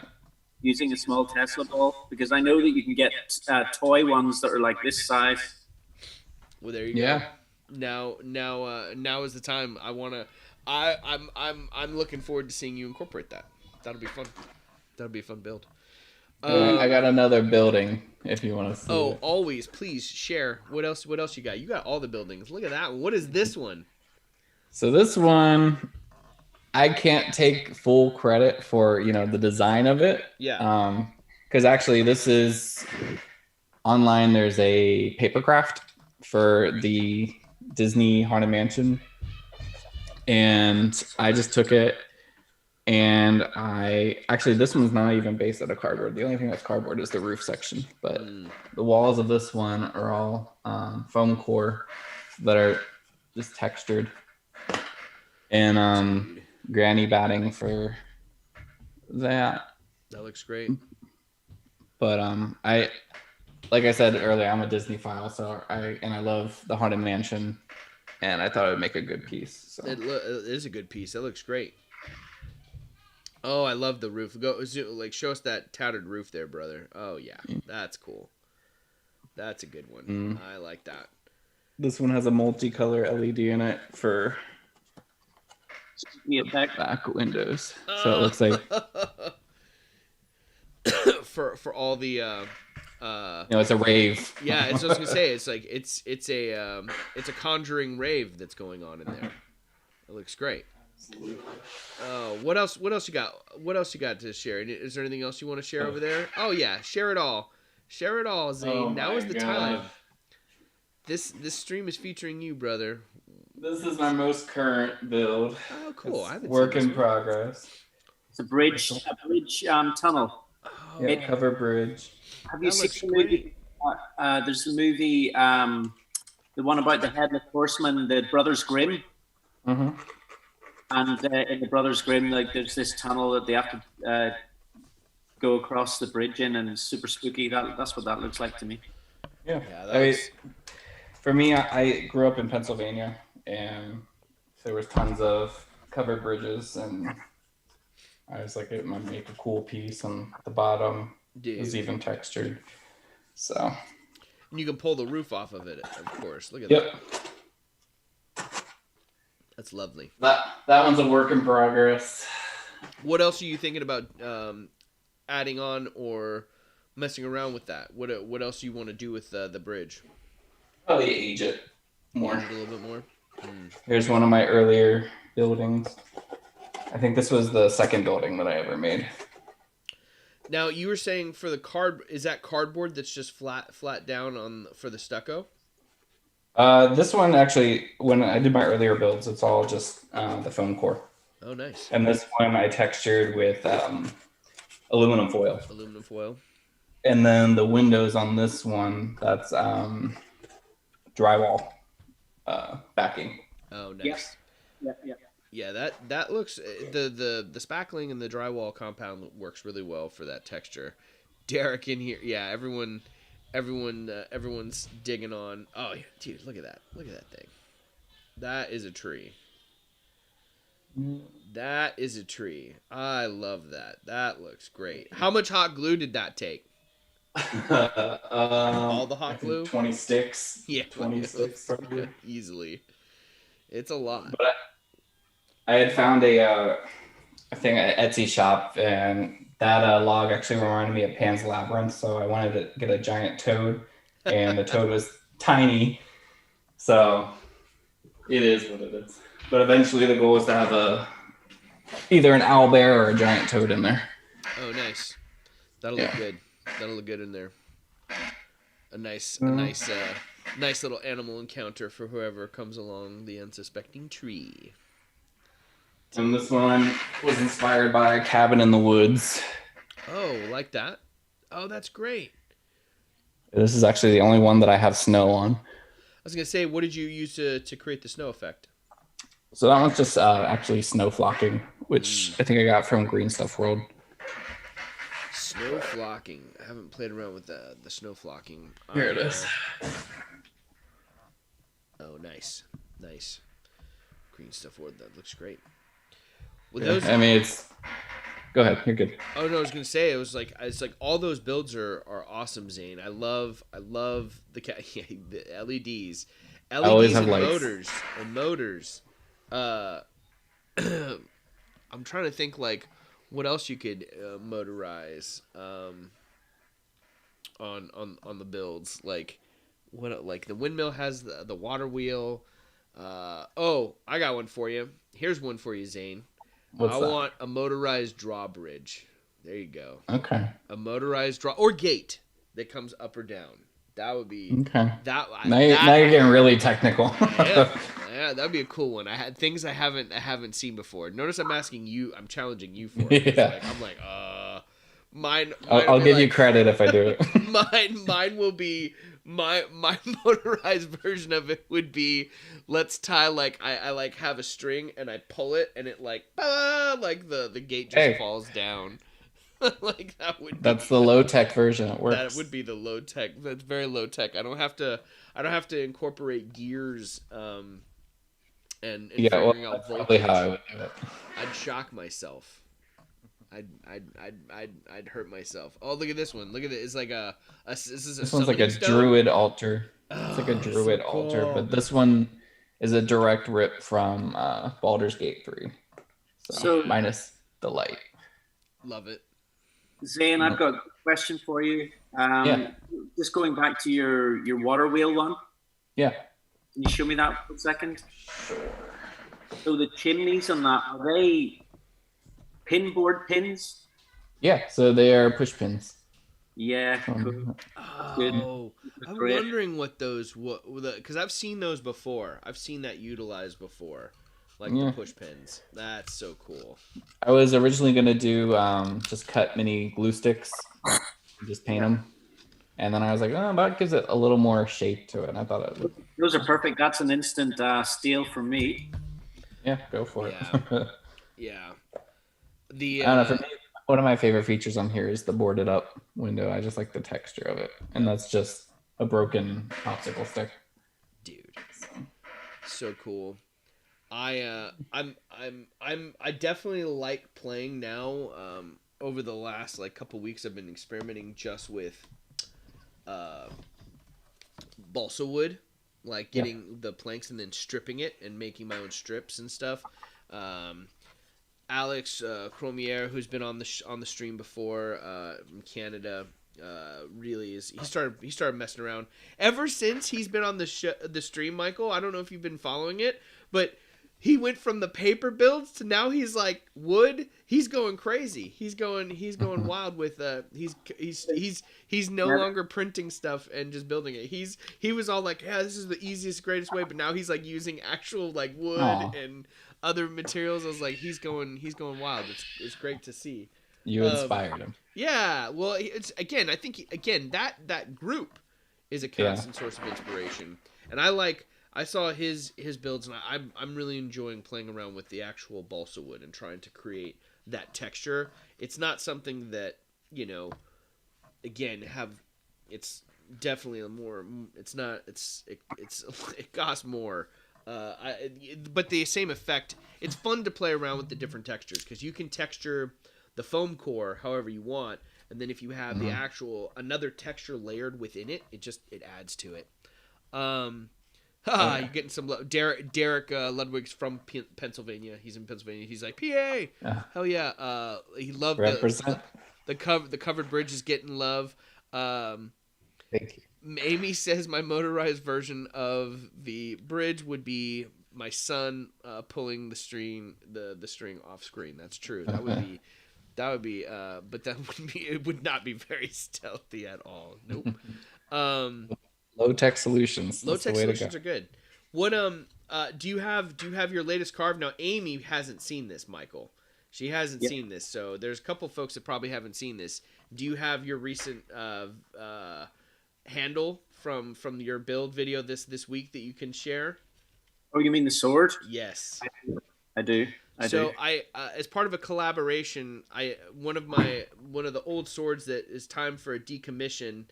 Using a small Tesla ball, because I know that you can get toy ones that are like this size. Well, there you go. Now is the time. I'm looking forward to seeing you incorporate that. That'll be fun. That'll be a fun build. I got another building if you want to see. Oh, it. Always, please share. What else you got? You got all the buildings. Look at that one. What is this one? So this one, I can't take full credit for, the design of it. Yeah. Because actually this is online. There's a papercraft for the Disney Haunted Mansion, and I just took it And this one's not even based out of cardboard. The only thing that's cardboard is the roof section. But the walls of this one are all foam core that are just textured. And granny batting for that. That looks great. But like I said earlier, I'm a Disney file, so I love the Haunted Mansion, and I thought it would make a good piece. So. It is a good piece. It looks great. Oh, I love the roof. Show us that tattered roof there, brother. Oh yeah, that's cool. That's a good one. I like that. This one has a multicolor LED in it for back windows, so it looks like for all the it's a rave. Yeah, it's what I was gonna say. It's like it's a Conjuring rave that's going on in there. It looks great. Oh, what else you got? What else you got to share? Is there anything else you want to share over there? Oh yeah, share it all, Zane. Now is the time. This stream is featuring you, brother. This is my most current build. Oh, cool. It's work in progress. It's a bridge tunnel. Oh, yeah, cover bridge. Have you seen the movie? There's the movie, the one about the Headless Horseman, the Brothers Grimm. Mm-hmm. And in the Brothers Grimm, like there's this tunnel that they have to go across the bridge in, and it's super spooky. That's what that looks like to me. Yeah, for me, I grew up in Pennsylvania, and there was tons of covered bridges, and I was like, it might make a cool piece, and the bottom is even textured. So, and you can pull the roof off of it, of course. Look at that. That's lovely. That one's a work in progress. What else are you thinking about adding on or messing around with that? What else do you want to do with the bridge? Probably age it more. Age it a little bit more. Here's one of my earlier buildings. I think this was the second building that I ever made. Now you were saying for the is that cardboard that's just flat down for the stucco? This one actually, when I did my earlier builds, it's all just the foam core. Oh, nice. And this one I textured with aluminum foil. Aluminum foil. And then the windows on this one, that's drywall backing. Oh, nice. Yeah. Yeah, that looks the spackling and the drywall compound works really well for that texture. Derek in here, yeah, everyone's digging on. Oh, dude, look at that! Look at that thing. That is a tree. That is a tree. I love that. That looks great. How much hot glue did that take? All the hot glue? 20 sticks. Yeah, 20 sticks. Easily. It's a lot. But I had found a thing at Etsy shop, and that log actually reminded me of Pan's Labyrinth, so I wanted to get a giant toad, and the toad was tiny, so it is what it is. But eventually the goal is to have either an owlbear or a giant toad in there. Oh, nice. That'll look good. That'll look good in there. A nice little animal encounter for whoever comes along the unsuspecting tree. And this one was inspired by a cabin in the woods. Oh, like that? Oh, that's great. This is actually the only one that I have snow on. I was going to say, what did you use to create the snow effect? So that one's just actually snow flocking, which I think I got from Green Stuff World. Snow flocking. I haven't played around with the snow flocking. Here it is. Oh, nice. Nice. Green Stuff World. That looks great. Well, I mean, it's... Go ahead. You're good. Oh no, I was gonna say it's like all those builds are awesome, Zane. I love the the LEDs and motors. I'm trying to think like what else you could motorize on the builds. Like the windmill has the water wheel. Oh, I got one for you. Here's one for you, Zane. What's that? Want a motorized drawbridge. There you go. Okay. A motorized or gate that comes up or down. That would be okay. That now you're getting really technical. Yeah, Yeah, that'd be a cool one. I had things I haven't seen before. Notice I'm asking you. I'm challenging you for it. Yeah. I'm like, mine. I'll give you credit if I do it. Mine will be my motorized version of it would be, let's tie like I like have a string and I pull it and it like the gate just falls down. Like that's the low tech version. It works. That would be the low tech. That's very low tech. I don't have to incorporate gears and figuring out voltage. Probably how I would do it. I'd shock myself. I'd hurt myself. Oh, look at this one. Look at it. It's like this one's like a stone? Druid altar. It's like a druid altar, but this one is a direct rip from Baldur's Gate 3. So minus the light. Love it. Zane, I've got a question for you. Just going back to your water wheel one. Yeah. Can you show me that for a second? Sure. So the chimneys on that, are they pinboard pins? Yeah, so they are push pins. Yeah, cool. Oh, I'm wondering what because I've seen those before. I've seen that utilized before. Like the push pins. That's so cool. I was originally going to do just cut mini glue sticks and just paint them. And then I was like, that gives it a little more shape to it. And I thought it would... Those are perfect. That's an instant steal for me. Yeah, go for it. Yeah. I don't know, for me, one of my favorite features on here is the boarded up window. I just like the texture of it. And that's just a broken popsicle stick. Dude. So cool. I definitely like playing now. Over the last couple weeks, I've been experimenting just with balsa wood, like getting the planks and then stripping it and making my own strips and stuff. Alex Cromier, who's been on the stream before from Canada, really is he started messing around ever since he's been on the stream. Michael, I don't know if you've been following it, but he went from the paper builds to now he's like wood. He's going crazy. He's going wild with he's no longer printing stuff and just building it. He was all like, yeah, this is the easiest, greatest way, but now he's like using actual like wood and other materials. I was like, he's going wild. It's great to see. You inspired him. Yeah. Well, it's I think that group is a constant source of inspiration, and I saw his builds, and I'm really enjoying playing around with the actual balsa wood and trying to create that texture. It's not something that, it's definitely it costs more. But the same effect, it's fun to play around with the different textures because you can texture the foam core however you want, and then if you have the actual another texture layered within it, it adds to it. You're getting some love. Derek Ludwig's from Pennsylvania. He's in Pennsylvania. He's like, PA. Hell yeah. He loved the covered bridge is getting love. Thank you. Amy says my motorized version of the bridge would be my son pulling the string off screen. That's true. That would be but that wouldn't be. It would not be very stealthy at all. Nope. Low tech solutions. Low tech solutions are good. What do you have your latest carve? Now Amy hasn't seen this, Michael. She hasn't seen this, so there's a couple folks that probably haven't seen this. Do you have your recent handle from your build video this week that you can share? Oh, you mean the sword? Yes. I do. I as part of a collaboration, one of the old swords that is time for a decommission.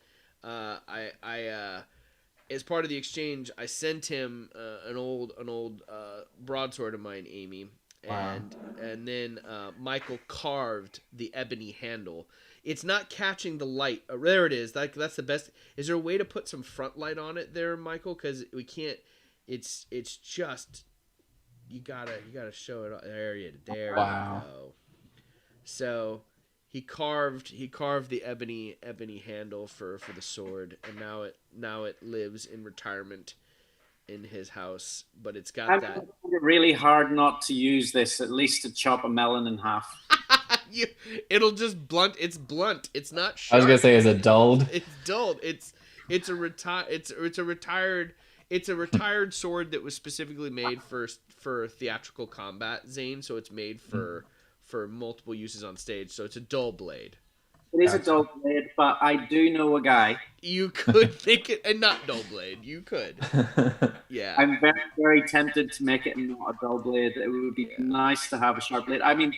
As part of the exchange, I sent him an old broadsword of mine, Amy, and then Michael carved the ebony handle. It's not catching the light. There it is. That's the best. Is there a way to put some front light on it there, Michael? Because we can't. It's just you gotta show it. There you go. So. He carved the ebony handle for the sword, and now it lives in retirement in his house. But it's got that. It's really hard not to use this, at least to chop a melon in half. It'll just blunt. It's blunt. It's not sharp. I was gonna say, is it dulled? It's dulled. It's a retired. It's a retired sword that was specifically made for theatrical combat, Zane. So it's made for multiple uses on stage. So it's a dull blade. It is a dull blade, but I do know a guy. You could make it, and not dull blade. You could. Yeah. I'm very, very tempted to make it not a dull blade. It would be nice to have a sharp blade. I mean,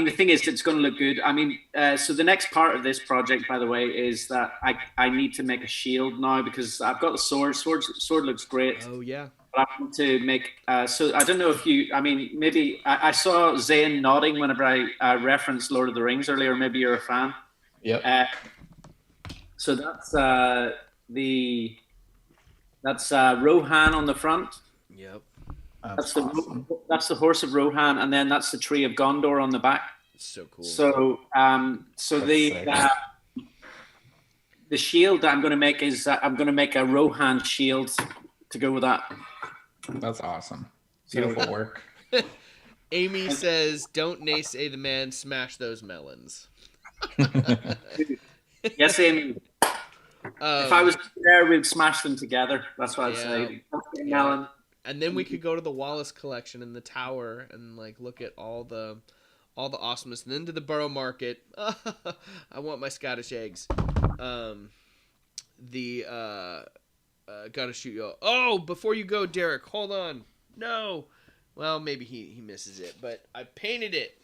the thing is, it's going to look good. I mean, so the next part of this project, by the way, is that I need to make a shield now because I've got the sword. Sword looks great. Oh yeah. But I want to make. So I don't know if you. I mean, maybe I saw Zane nodding whenever I referenced Lord of the Rings earlier. Maybe you're a fan. Yep. So that's Rohan on the front. Yep. That's the horse of Rohan, and then that's the tree of Gondor on the back. So cool. So the shield that I'm going to make is I'm going to make a Rohan shield to go with that. That's awesome. Beautiful work. Amy says, "Don't naysay the man. Smash those melons." Yes, Amy. If I was there, we'd smash them together. That's what I'd say. Melon. And then we could go to the Wallace collection in the tower and like look at all the awesomeness. And then to the Borough Market. I want my Scottish eggs. Gotta shoot you. Oh, before you go, Derek, hold on. No. Well, maybe he misses it, but I painted it.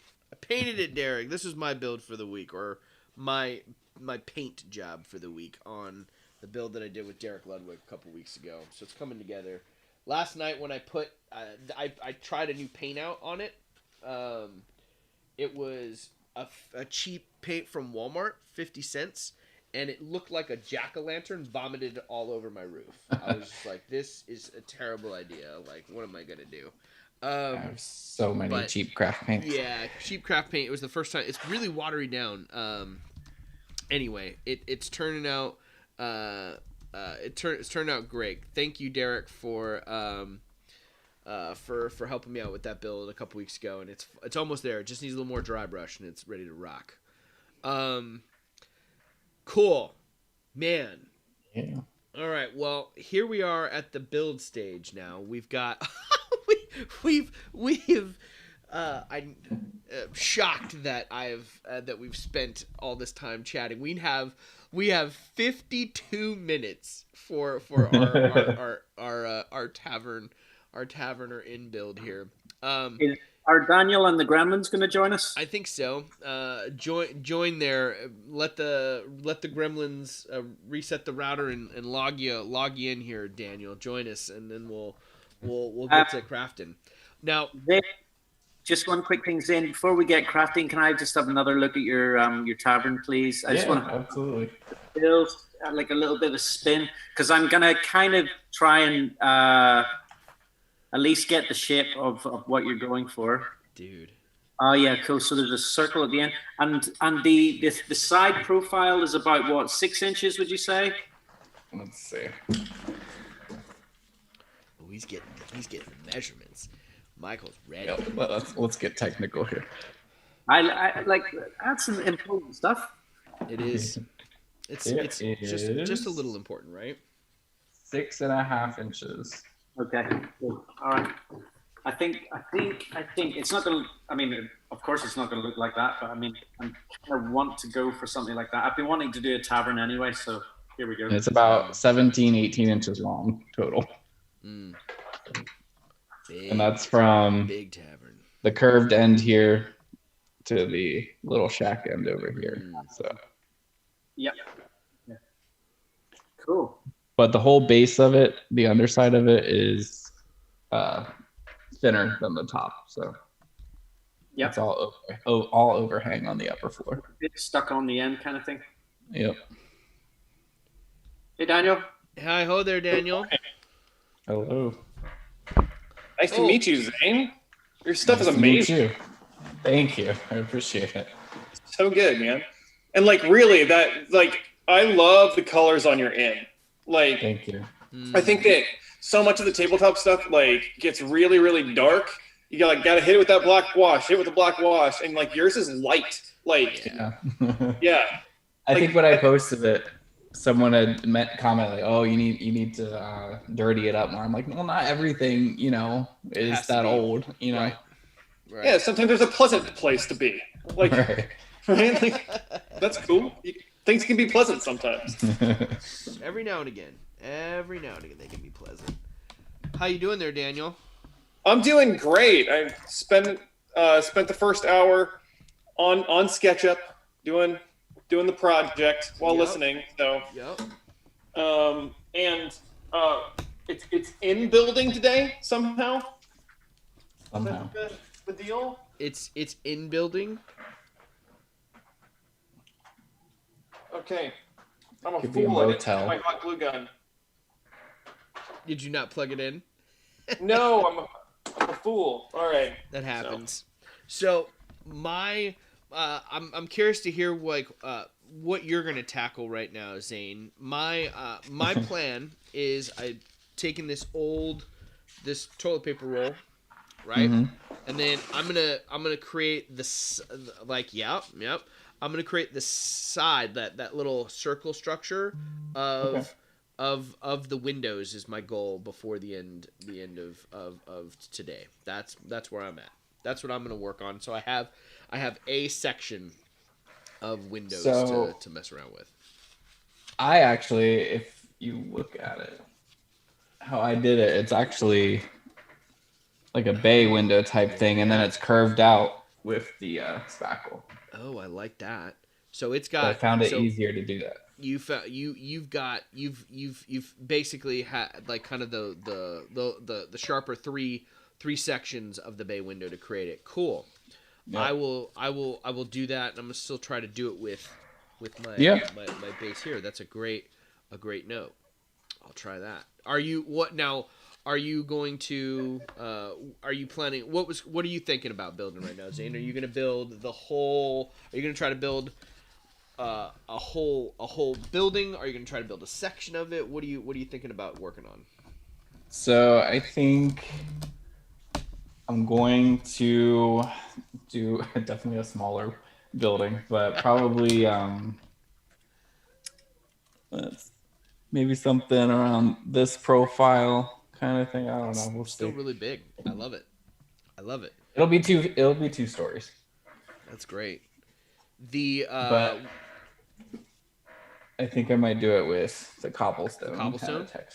Derek. This was my build for the week, or my paint job for the week on the build that I did with Derek Ludwig a couple weeks ago. So it's coming together. Last night when I put, I tried a new paint out on it. It was a cheap paint from Walmart, 50 cents. And it looked like a jack-o'-lantern vomited all over my roof. I was just like, this is a terrible idea. Like, what am I going to do? I have so many cheap craft paints. Yeah, cheap craft paint. It was the first time. It's really watery down. Anyway, it's turning out. It's turned out great. Thank you, Derek, for helping me out with that build a couple weeks ago, and it's almost there. It just needs a little more dry brush, and it's ready to rock. Cool, man. Yeah. All right. Well, here we are at the build stage now. We've got I'm shocked that that we've spent all this time chatting. We have 52 minutes for our taverner in build here. Are Daniel and the Gremlins going to join us? I think so. Join there. Let the Gremlins reset the router and log you in here, Daniel. Join us, and then we'll get to crafting. Now, just one quick thing, Zane. Before we get crafting, can I just have another look at your tavern, please? I just want to absolutely build like a little bit of a spin because I'm gonna kind of try and at least get the shape of what you're going for. Dude. Oh, yeah, cool. So there's a circle at the end. And the side profile is about, what, 6 inches, would you say? Let's see. Oh, he's getting measurements. Michael's ready. Yep, let's get technical here. I like, that's some important stuff. It is. It's just a little important, right? 6.5 inches. Okay. Cool. All right. I think it's not going to, I mean, of course it's not going to look like that, but I mean, I want to go for something like that. I've been wanting to do a tavern anyway, so here we go. It's about 17, 18 inches long total. Mm. And that's from big tavern, the curved end here to the little shack end over here. So. Yep. Yeah. Cool. But the whole base of it, the underside of it is thinner than the top. So yeah, it's all overhang on the upper floor. It's stuck on the end kind of thing. Yep. Hey, Daniel. Hi, ho there, Daniel. Hello. Nice to meet you, Zane. Your stuff is amazing. Thank you. I appreciate it. So good, man. And like really, I love the colors on your inn. Like, thank you. I think that so much of the tabletop stuff like gets really, really dark. You gotta hit it with that black wash, hit it with the black wash, and like yours is light. Like, yeah. I think when I posted it, someone had comment like, "Oh, you need to dirty it up more." I'm like, "Well, not everything, is that old, Right. Yeah, sometimes there's a pleasant place to be. Like, right? Like, that's cool. Things can be pleasant sometimes. Every now and again, they can be pleasant. How you doing there, Daniel? I'm doing great. I spent the first hour on SketchUp doing the project while listening. So, and it's in building today somehow. Somehow. Is that the deal? It's in building. Okay. I'm a Could be a fool. I didn't motel. use my hot glue gun. Did you not plug it in? No, I'm a fool. All right. That happens. So I'm curious to hear what you're gonna tackle right now, Zane. My plan is I've taken this toilet paper roll, right, and then I'm gonna create this I'm gonna create the side that little circle structure of the windows is my goal before the end of today. That's where I'm at. That's what I'm gonna work on. So I have a section of windows to mess around with. I actually, if you look at it, how I did it, it's actually like a bay window type thing, and then it's curved out with the spackle. Oh, I like that. So it's got. So I found it easier to do that. You've basically had like kind of the sharper three sections of the bay window to create it. Cool. Yep. I will do that, and I'm gonna still try to do it with my base here. That's a great note. I'll try that. Are you going to are you planning what are you thinking about building right now, Zane? Are you gonna build the whole? Are you gonna try to build a whole building? Are you gonna try to build a section of it? What are you thinking about working on? So I think I'm going to do definitely a smaller building, but probably maybe something around this profile kind of thing. I don't know. We'll still see. Really big. I love it. It'll be two stories. That's great. But I think I might do it with the cobblestone.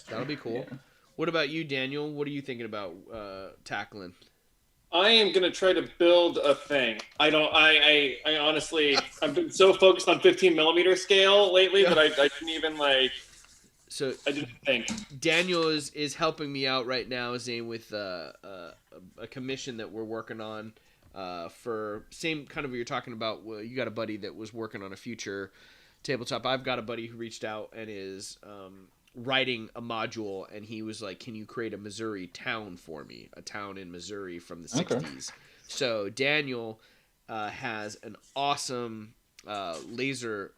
That'll be cool. Yeah. What about you, Daniel? What are you thinking about tackling? I am gonna try to build a thing. I honestly, I've been so focused on 15mm scale lately that I didn't even like. So I didn't think. Daniel is helping me out right now, Zane, with a commission that we're working on for same kind of what you're talking about. Well, you got a buddy that was working on a future tabletop. I've got a buddy who reached out and is writing a module, and he was like, "Can you create a Missouri town for me? A town in Missouri from the 60s." Okay. So Daniel has an awesome laser.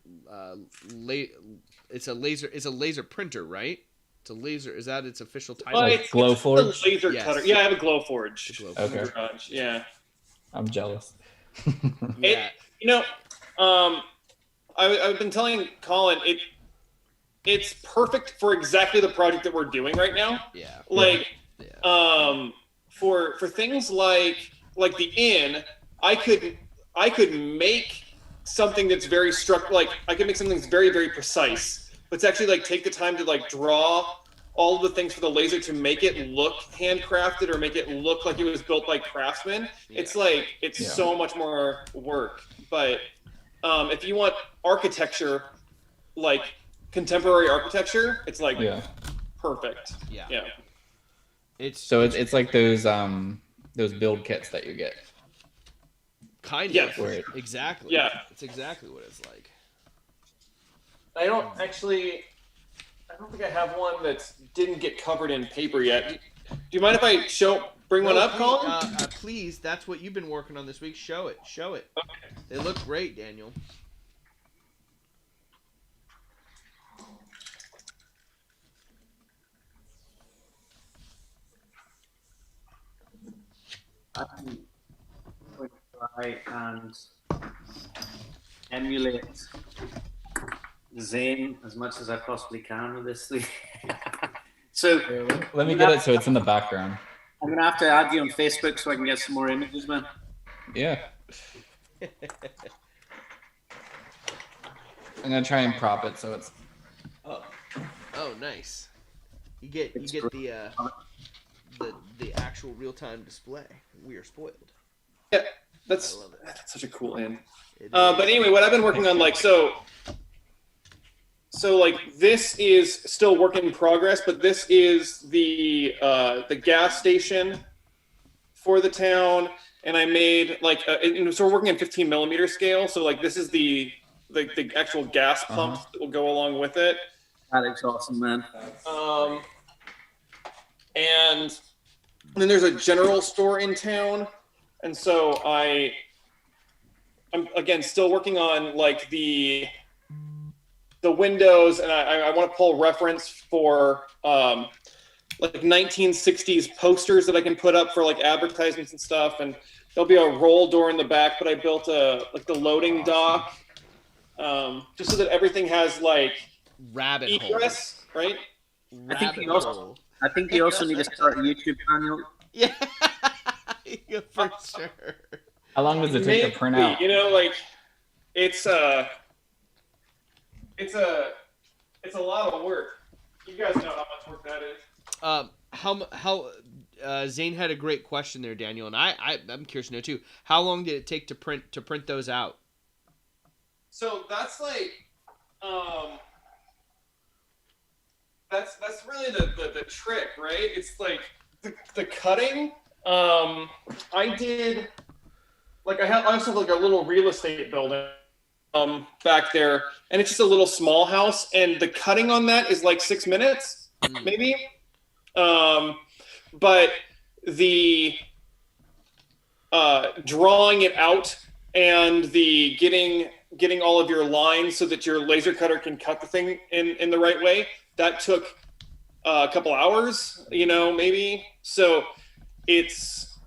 It's a laser printer, right? It's a laser. Is that its official title? Like Glowforge? Laser cutter. Yeah, I have a Glowforge. Okay. Yeah. I'm jealous. Yeah. I've been telling Colin it's perfect for exactly the project that we're doing right now. Yeah. For things like the inn, I could make something that's very I could make something that's very, very precise. But to actually take the time to draw all of the things for the laser to make it look handcrafted or make it look like it was built by craftsmen, it's so much more work. But if you want architecture, contemporary architecture, it's perfect. Yeah. It's like those build kits that you get. Kind of. Exactly. Yeah. It's exactly what it's like. I don't think I have one that didn't get covered in paper yet. Do you mind if I bring one up, Colin? Please, that's what you've been working on this week. Show it. Okay. They look great, Daniel. I'm going to try and emulate Zane as much as I possibly can with this thing. So let me get it so it's in the background. I'm gonna have to add you on Facebook so I can get some more images, man. Yeah. I'm gonna try and prop it so it's up. Oh, nice. You get the actual real-time display. We are spoiled. Yeah, that's such a cool end. But anyway, what I've been working on, like, so like this is still work in progress, but this is the gas station for the town, and I made like so we're working in 15 millimeter scale. So like this is the actual gas pumps that will go along with it. That is awesome, man. And then there's a general store in town, and so I'm again still working on like the windows, and I want to pull reference for like 1960s posters that I can put up for like advertisements and stuff, and there'll be a roll door in the back, but I built like the loading dock, just so that everything has like rabbit egress, right? I think you also need to start a YouTube channel. Yeah, yeah, for sure. How long does it take to print out? You know, like it's a lot of work. You guys know how much work that is. How Zane had a great question there, Daniel, and I'm curious to know too. How long did it take to print those out? So that's like that's really the trick, right? It's like the cutting. I did like I also have like a little real estate building back there, and it's just a little small house, and the cutting on that is like 6 minutes, maybe. But the drawing it out and the getting all of your lines so that your laser cutter can cut the thing in the right way, that took a couple hours, you know, maybe. So it's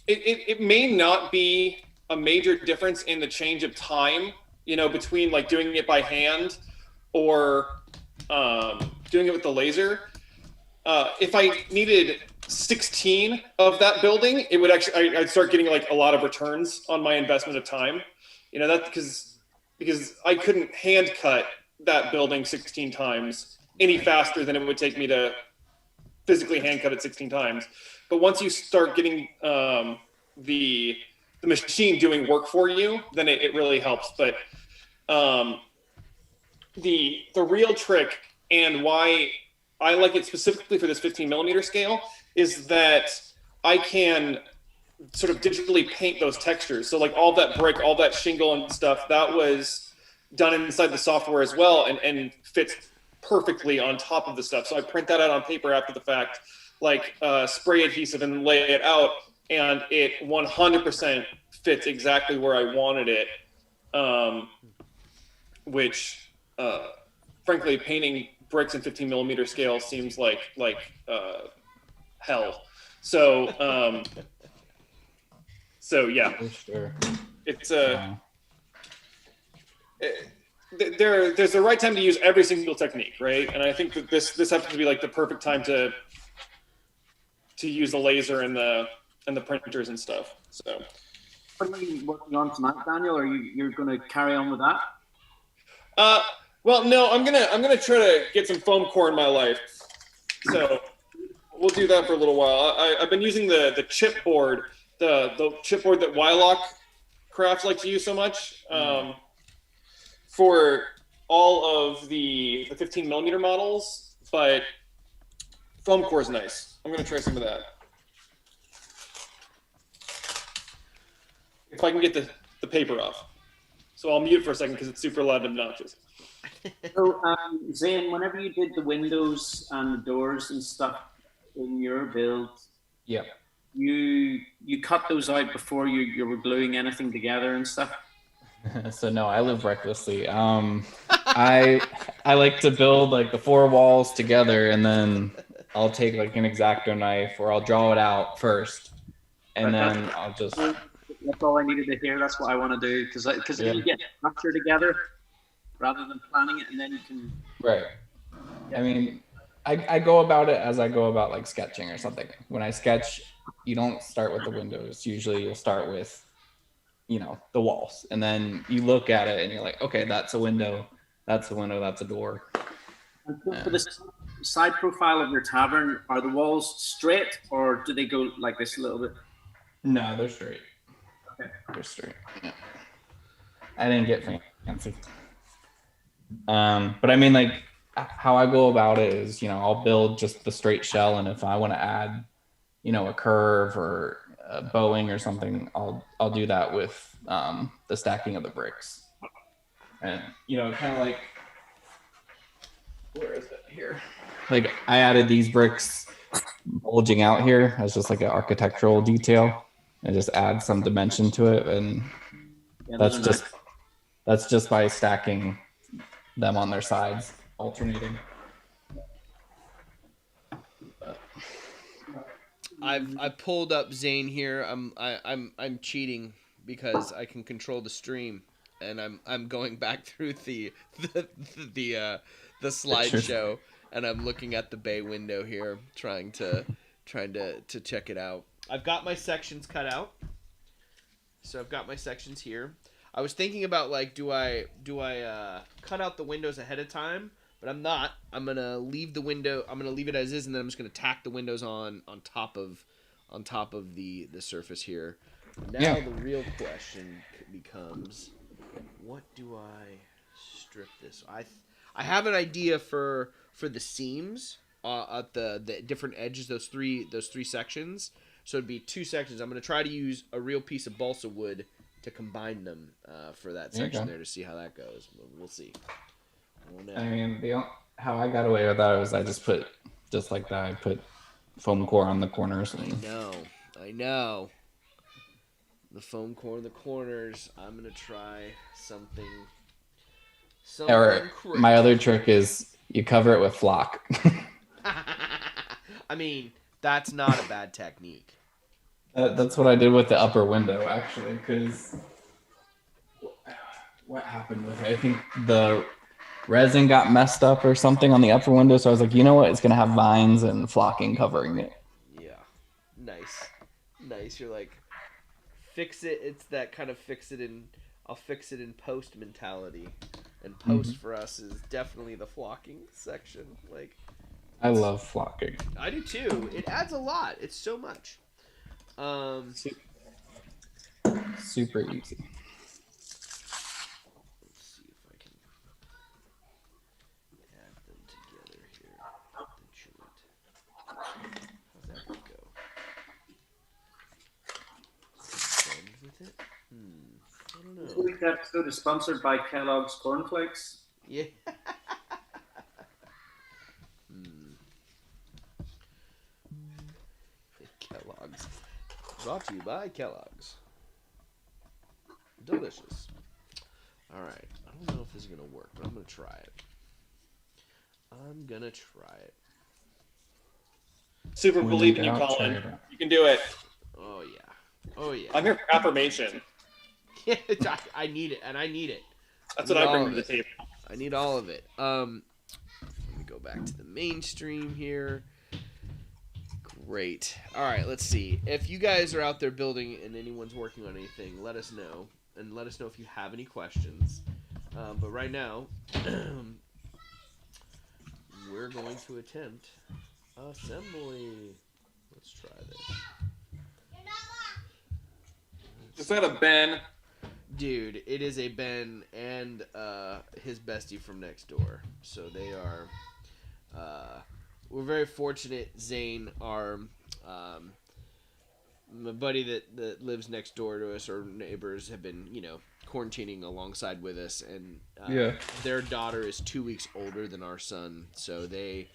it may not be a major difference in the change of time, you know, between like doing it by hand or doing it with the laser. If I needed 16 of that building, it would actually, I'd start getting like a lot of returns on my investment of time. You know, that's because I couldn't hand cut that building 16 times any faster than it would take me to physically hand cut it 16 times. But once you start getting the machine doing work for you, then it really helps. But the real trick and why I like it specifically for this 15 millimeter scale is that I can sort of digitally paint those textures. So like all that brick, all that shingle and stuff, that was done inside the software as well and fits perfectly on top of the stuff. So I print that out on paper after the fact, like spray adhesive, and lay it out, and it 100% fits exactly where I wanted it, which frankly, painting bricks in 15 millimeter scale seems like hell. So so yeah, For sure. it's there's the right time to use every single technique, right? And I think that this happens to be like the perfect time to use the laser and the printers and stuff. So What are you working on tonight, Daniel? Or you're going to carry on with that? Well, no, I'm gonna try to get some foam core in my life. So we'll do that for a little while. I've been using the chipboard, the chipboard that Wylock Crafts like to use so much for all of the 15 millimeter models, but foam core is nice. I'm gonna try some of that. If I can get the paper off. So I'll mute for a second because it's super loud and obnoxious. So, Zane, whenever you did the windows and the doors and stuff in your build, Yep. you cut those out before you were gluing anything together and stuff? So no, I live recklessly. I like to build like the four walls together, and then I'll take like an X-Acto knife, or I'll draw it out first, and then I'll just That's all I needed to hear. That's what I want to do because then you get structure together rather than planning it, and then you can. Right. I mean, I go about it as I go about like sketching or something. When I sketch, you don't start with the windows. Usually, you'll start with, the walls, and then you look at it and you're like, okay, that's a window, that's a window, that's a door. And for the side profile of your tavern, are the walls straight or do they go like this a little bit? No, they're straight. Okay. They're straight. Yeah. I didn't get fancy. But I mean, like, how I go about it is, I'll build just the straight shell, and if I want to add, a curve or a bowing or something, I'll do that with the stacking of the bricks. And kind of like, where is it here? Like, I added these bricks bulging out here as just like an architectural detail, and just add some dimension to it, and that's just by stacking them on their sides, alternating. I've pulled up Zane here. I'm cheating because I can control the stream, and I'm going back through the slideshow, and I'm looking at the bay window here, trying to check it out. I've got my sections cut out, so I've got my sections here. I was thinking about like, do I cut out the windows ahead of time? But I'm not. I'm gonna leave the window. I'm gonna leave it as is, and then I'm just gonna tack the windows on top of the surface here. Now the real question becomes, what do I strip this? I have an idea for the seams at the different edges. Those three sections. So it'd be 2 sections. I'm gonna try to use a real piece of balsa wood to combine them for that section there to see how that goes. We'll see. I mean, how I got away with that was I just put, just like that, I put foam core on the corners. And... I know. The foam core in the corners. I'm going to try something or crazy. My other trick is you cover it with flock. I mean, that's not a bad technique. That's what I did with the upper window, actually, because what happened with it? I think the resin got messed up or something on the upper window, so I was like, you know what? It's going to have vines and flocking covering it. Yeah. Nice. You're like, fix it. It's that kind of I'll fix it in post mentality. And post for us is definitely the flocking section. Like, I love flocking. I do too. It adds a lot. It's so much. Super easy. Let's see if I can add them together here. The joint. How's that one go? Bend with it? I don't know. This week's episode is sponsored by Kellogg's Cornflakes. Yeah. Kellogg's. Brought to you by Kellogg's. Delicious. Alright. I don't know if this is going to work, but I'm going to try it. Super believe in you, Colin. You can do it. Oh, yeah. I'm here for affirmation. Yeah, I need it, and I need it. That's what I bring to the table. I need all of it. Let me go back to the mainstream here. Great. All right, let's see. If you guys are out there building and anyone's working on anything, let us know. And let us know if you have any questions. But right now, we're going to attempt assembly. Let's try this. Is that a Ben? Dude, it is a Ben and his bestie from next door. So they are... we're very fortunate. Zane, our my buddy that lives next door to us, or neighbors, have been, quarantining alongside with us, and their daughter is 2 weeks older than our son, so they've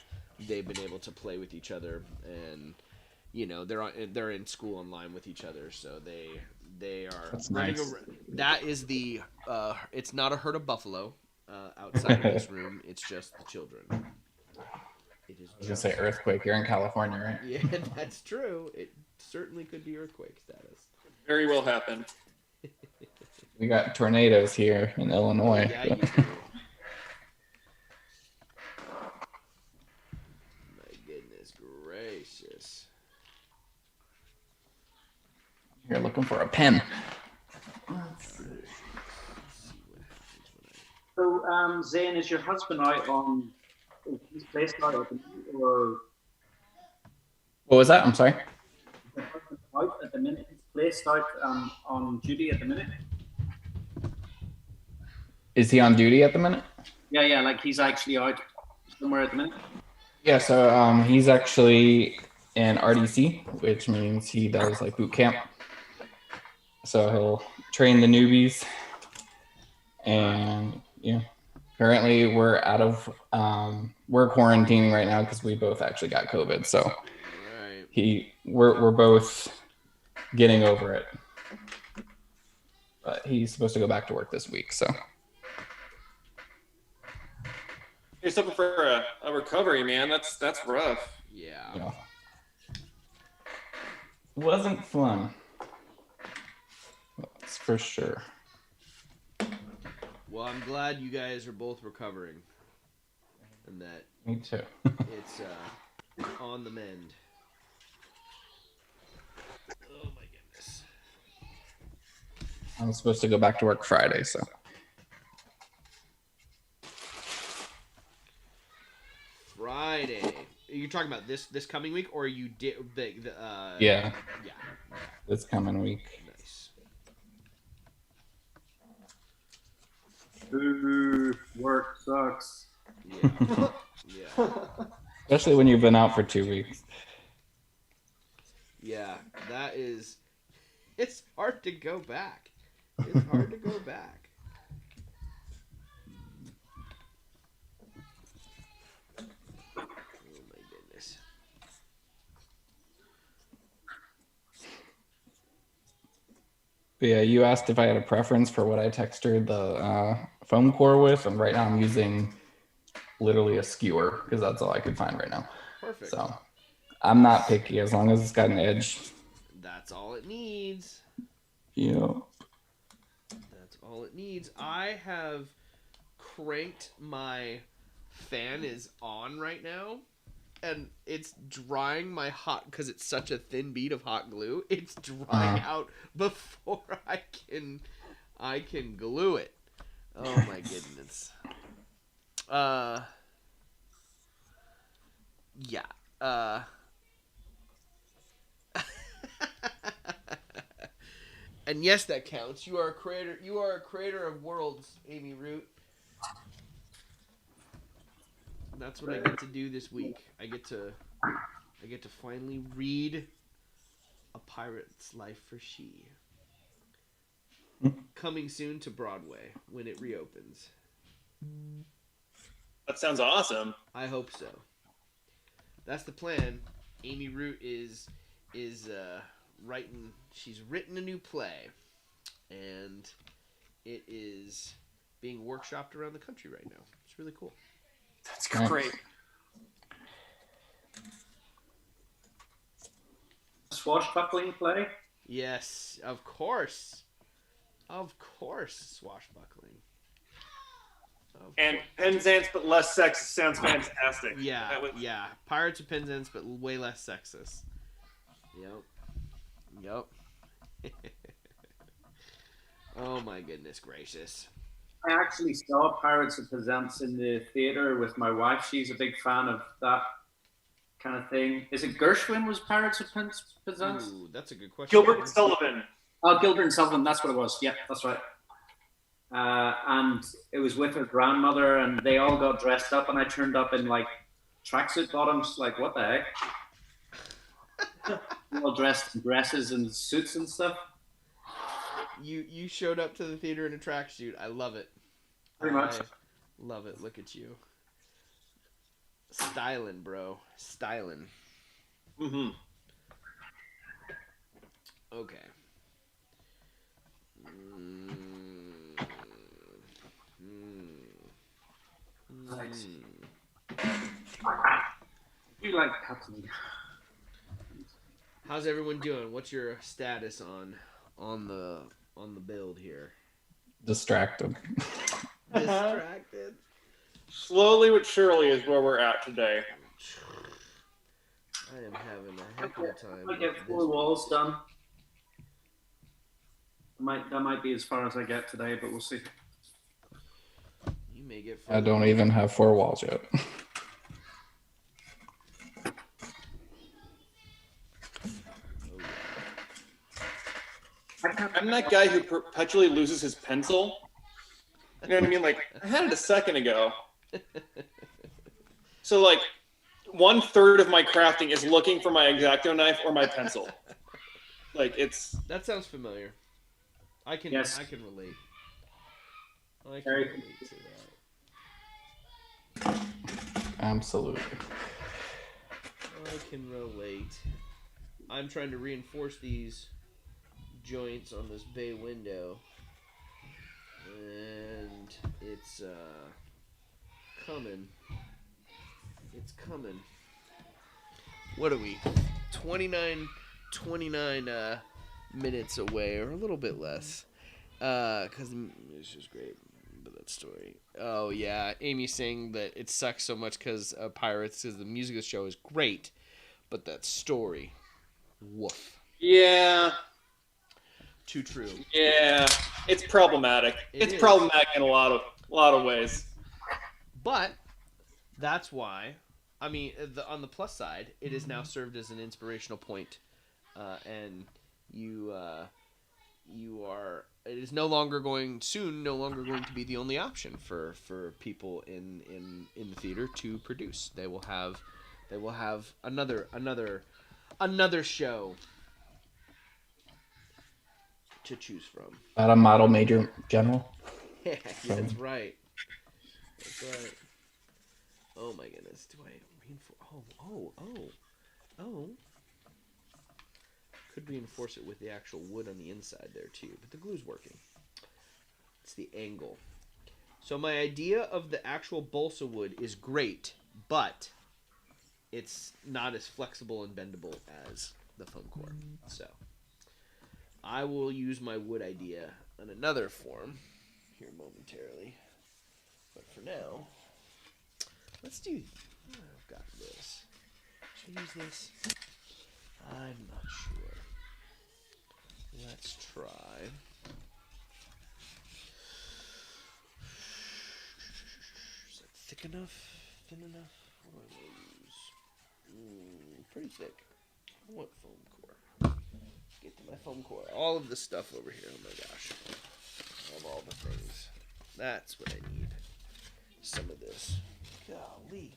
been able to play with each other, and they're in school online with each other, so they are. That's nice. That is the it's not a herd of buffalo outside of this room. It's just the children. It is. I was gonna say earthquake. You're in California, right? Yeah, that's true. It certainly could be earthquake status. Very well happen. We got tornadoes here in Illinois. Yeah, you do. My goodness gracious. You're looking for a pen. So, Zane, is your husband out on his place out at the minute, or What was that? I'm sorry. is your husband out at the minute? His place out on duty at the minute? Is he on duty at the minute? Yeah, like he's actually out somewhere at the minute. Yeah, so he's actually in RDC, which means he does like boot camp. So he'll train the newbies, and yeah, currently we're out of we're quarantining right now because we both actually got COVID. So Right. we're both getting over it, but he's supposed to go back to work this week. So You're something for a recovery, man. That's rough. Yeah. you know, it wasn't fun. That's for sure. Well, I'm glad you guys are both recovering, and that Me too. it's on the mend. Oh my goodness. I'm supposed to go back to work Friday, so Friday. You're talking about this coming week, or you did the yeah, yeah. this coming week. Nice. Ooh, work sucks. Yeah. Yeah. Especially when you've been out for 2 weeks. Yeah. That is. It's hard to go back. It's hard to go back. Oh my goodness. But yeah, you asked if I had a preference for what I textured the foam core with, and right now I'm using literally a skewer because that's all I could find right now. Perfect. So I'm not picky as long as it's got an edge. That's all it needs. Yeah. That's all it needs. I have cranked my fan is on right now, and it's drying my hot because it's such a thin bead of hot glue. It's drying out before I can glue it. Oh my goodness. Yeah. And yes, that counts. You are a creator. You are a creator of worlds, Amy Root. That's what I get to do this week. I get to finally read A Pirate's Life for She. Coming soon to Broadway when it reopens. That sounds awesome. I hope so. That's the plan. Amy Root is writing. She's written a new play, and it is being workshopped around the country right now. It's really cool. That's great. Swashbuckling play? Yes, of course. Of course, swashbuckling. And Penzance but less sexist sounds fantastic. Yeah, yeah. Pirates of Penzance, but way less sexist. Yep. Oh my goodness gracious. I actually saw Pirates of Penzance in the theater with my wife. She's a big fan of that kind of thing. Is it Gershwin was Pirates of Penzance? Ooh, that's a good question. Gilbert and Sullivan. Oh, Gilbert and Sullivan, that's what it was. Yeah, that's right. And it was with her grandmother, and they all got dressed up, and I turned up in like tracksuit bottoms. Like, what the heck? All dressed in dresses and suits and stuff. You showed up to the theater in a tracksuit. I love it. Pretty much. Love it. Look at you. Styling, bro. Styling. Mm-hmm. Okay. Nice. You like Captain? How's everyone doing? What's your status on on the build here. Distracted. Distracted. Slowly but surely is where we're at today. I am having a heck of a time. I might get 4 walls done. That might be as far as I get today, but we'll see. You may get. I don't even have 4 walls yet. I'm that guy who perpetually loses his pencil. You know what I mean? Like, I had it a second ago. So, like, 1/3 of my crafting is looking for my X-Acto knife or my pencil. Like, it's... That sounds familiar. I can relate. I can relate to that. Absolutely. I can relate. I'm trying to reinforce these joints on this bay window, and it's coming. It's coming. What are we? 29 minutes away, or a little bit less, because it's just great. But that story. Oh yeah, Amy's saying that it sucks so much because Pirates, because the music of the show is great, but that story, woof. Yeah. Too true. Yeah, it's problematic. It's problematic in a lot of ways. But that's why, I mean, on the plus side, it is now served as an inspirational point, and you are. It is no longer going to be the only option for people in the theater to produce. They will have another show to choose from. Not a model major general. Yeah, that's right. That's right. Oh my goodness. Do I reinforce? Oh. Could reinforce it with the actual wood on the inside there too, but the glue's working. It's the angle. So my idea of the actual balsa wood is great, but it's not as flexible and bendable as the foam core. So I will use my wood idea in another form here momentarily. But for now, let's do... I've got this. Should I use this? I'm not sure. Let's try. Is that thick enough? Thin enough? What do I want to use? Pretty thick. I want foam core. Get to my foam core. All of this stuff over here. Oh my gosh. I have all the things. That's what I need. Some of this. Golly.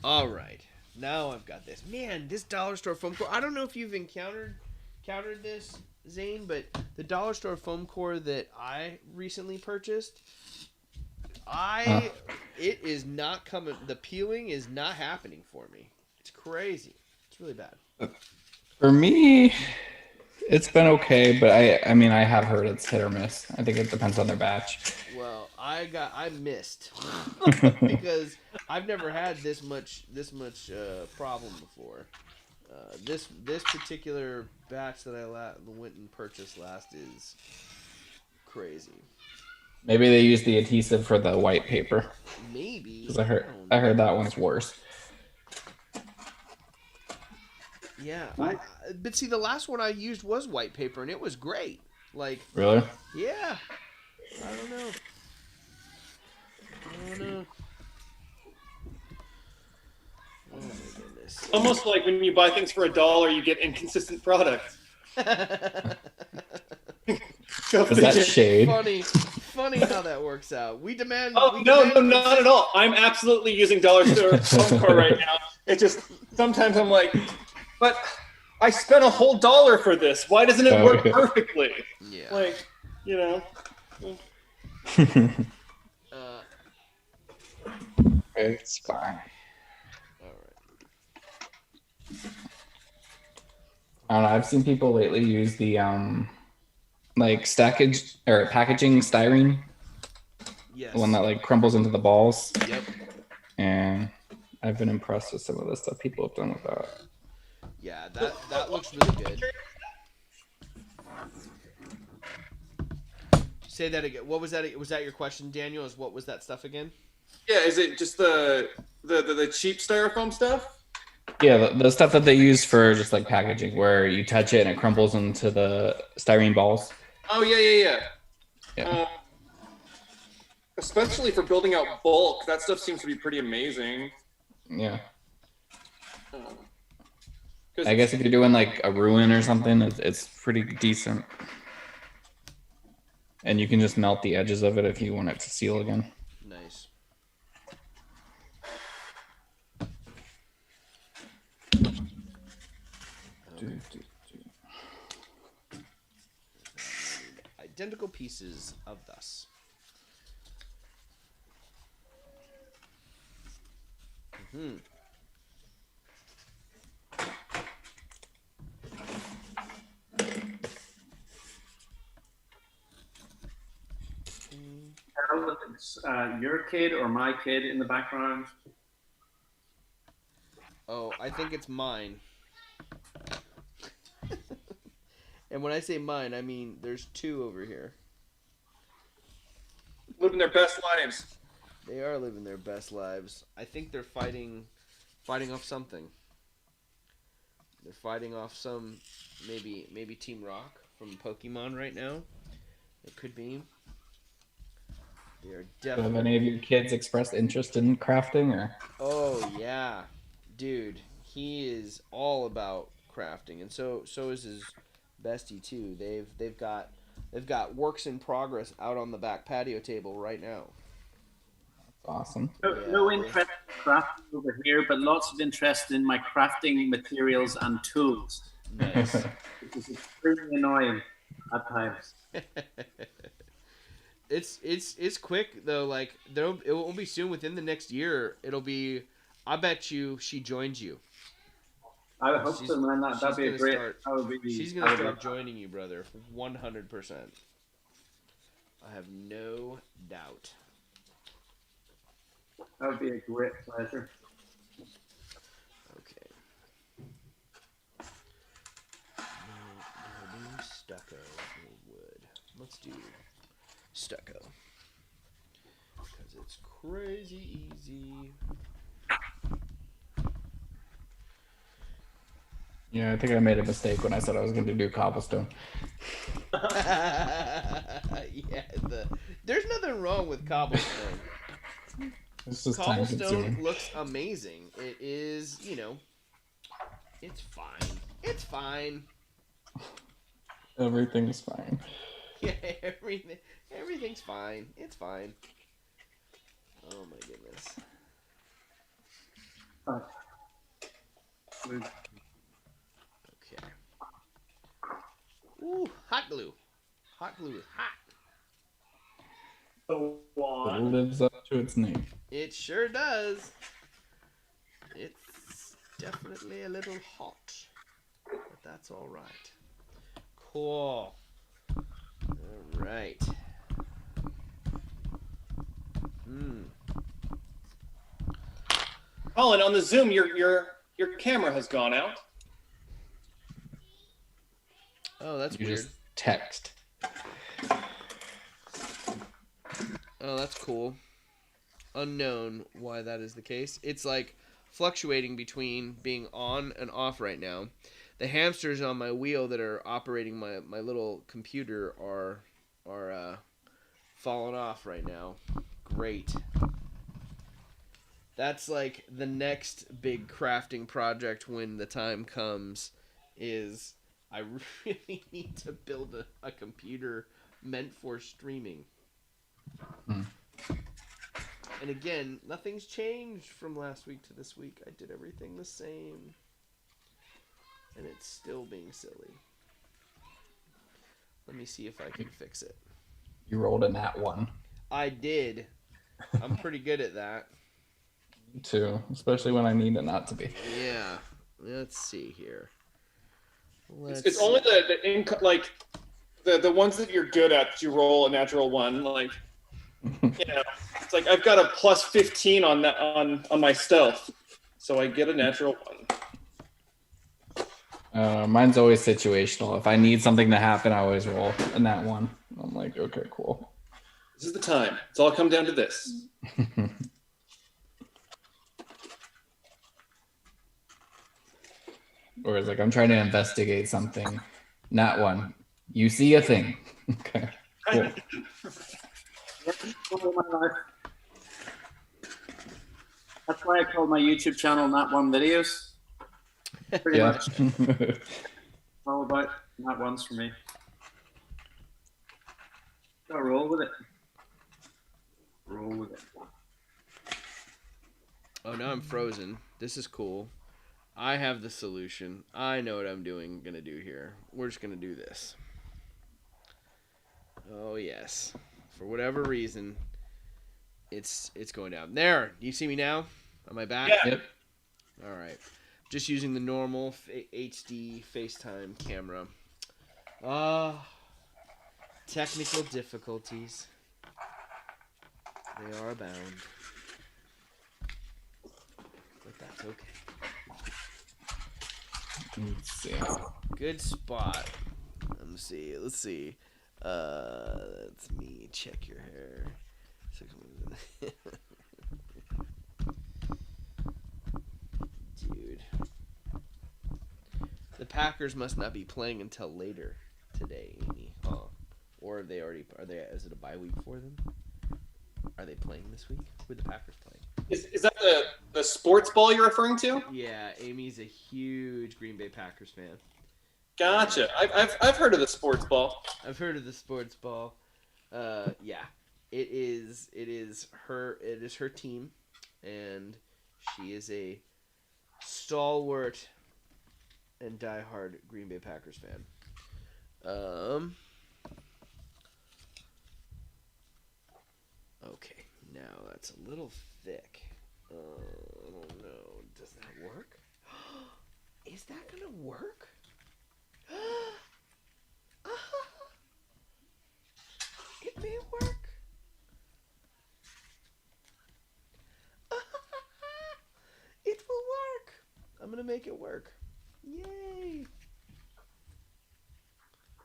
All right. Now I've got this. Man, this dollar store foam core. I don't know if you've encountered this, Zane, but the dollar store foam core that I recently purchased, it is not coming. The peeling is not happening for me. It's crazy. It's really bad. For me, it's been okay, but I mean, I have heard it's hit or miss. I think it depends on their batch. Well, I missed because I've never had this much problem before. This particular batch that I went and purchased last is crazy. Maybe they use the adhesive for the white paper. Maybe. Because I heard that one's worse. Yeah, but see, the last one I used was white paper, and it was great. Like, really? Yeah. I don't know. Oh my goodness. Almost like when you buy things for $1, you get inconsistent products. Is that shade? Funny how that works out. We demand. Oh, no, not at all. I'm absolutely using dollar store foam core right now. It's just sometimes I'm like, but I spent a whole $1 for this. Why doesn't it work perfectly? Yeah. Like, you know. It's fine. All right. I don't know. I've seen people lately use the like stackage or packaging styrene. Yes. The one that like crumbles into the balls. Yep. And I've been impressed with some of the stuff people have done with that. Yeah, that looks really good. Say that again. What was that? Was that your question, Daniel? What was that stuff again? Yeah, is it just the cheap styrofoam stuff? Yeah, the stuff that they use for just like packaging, where you touch it and it crumbles into the styrene balls. Oh yeah. Yeah. Especially for building out bulk, that stuff seems to be pretty amazing. Yeah. I guess if you're doing like a ruin or something, it's pretty decent. And you can just melt the edges of it if you want it to seal again. Nice. Identical pieces of thus. Mm-hmm. Carol, if it's your kid or my kid in the background. Oh, I think it's mine. And when I say mine, I mean there's two over here. Living their best lives. They are living their best lives. I think they're fighting off something. They're fighting off some maybe Team Rock from Pokemon right now. It could be. They are definitely. Have any of your kids expressed interest in crafting or? Oh yeah, dude, he is all about crafting, and so is his bestie too. They've got works in progress out on the back patio table right now. That's awesome. No interest in crafting over here, but lots of interest in my crafting materials and tools. Nice. Which is extremely annoying at times. It's quick though. Like it won't be soon. Within the next year, it'll be. I bet you she joins you. I would hope so, man. That'd be a great. She's gonna start joining you, brother. 100%. I have no doubt. That would be a great pleasure. Okay. No stucco or wood. Let's do stucco. Because it's crazy easy. Yeah, I think I made a mistake when I said I was going to do cobblestone. Yeah, there's nothing wrong with cobblestone. It's just Cobblestone looks amazing. It is, it's fine. It's fine. Everything's fine. Yeah, everything's fine. It's fine. Oh my goodness. Okay. Ooh, hot glue. Hot glue is hot. It lives up to its name. It sure does. It's definitely a little hot, but that's all right. Cool. All right. Colin, on the Zoom, your camera has gone out. Oh, that's you weird. Just text. Oh, that's cool. Unknown why that is the case. It's like fluctuating between being on and off right now. The hamsters on my wheel that are operating my little computer are falling off right now. Great. That's like the next big crafting project when the time comes is I really need to build a computer meant for streaming. And again, nothing's changed from last week to this week. I did everything the same. And it's still being silly. Let me see if I can fix it. You rolled a nat 1. I did. I'm pretty good at that. Me too, especially when I need it not to be. Yeah. Let's see here. It's only the ones that you're good at that you roll a natural 1. Like, it's like I've got a plus 15 on that on my stealth. So I get a natural 1. Mine's always situational. If I need something to happen, I always roll a nat 1. I'm like, okay, cool. This is the time. It's all come down to this. Or it's like I'm trying to investigate something. Nat 1. You see a thing. Okay. Cool. That's why I call my YouTube channel Nat 1 Videos. Pretty much all about Nat 1s for me. Gotta roll with it. Roll with it. Oh, now I'm frozen. This is cool. I have the solution. I know what I'm gonna do here. We're just gonna do this. Oh yes. For whatever reason, it's going down. There. Do you see me now? Am I back? Yeah. Yep. All right. Just using the normal HD FaceTime camera. Technical difficulties. They are abound. But that's okay. Let's see. Good spot. Let's see. That's me. Check your hair. Dude. The Packers must not be playing until later today, Amy. Huh? Or are they? Is it a bye week for them? Are they playing this week? Who are the Packers playing? Is that the sports ball you're referring to? Yeah, Amy's a huge Green Bay Packers fan. Gotcha. I've heard of the sports ball. I've heard of the sports ball. Yeah, it is her team, and she is a stalwart and diehard Green Bay Packers fan. Okay, now that's a little thick. I don't know. Does that work? Is that gonna work? It may work. It will work. I'm gonna make it work. Yay!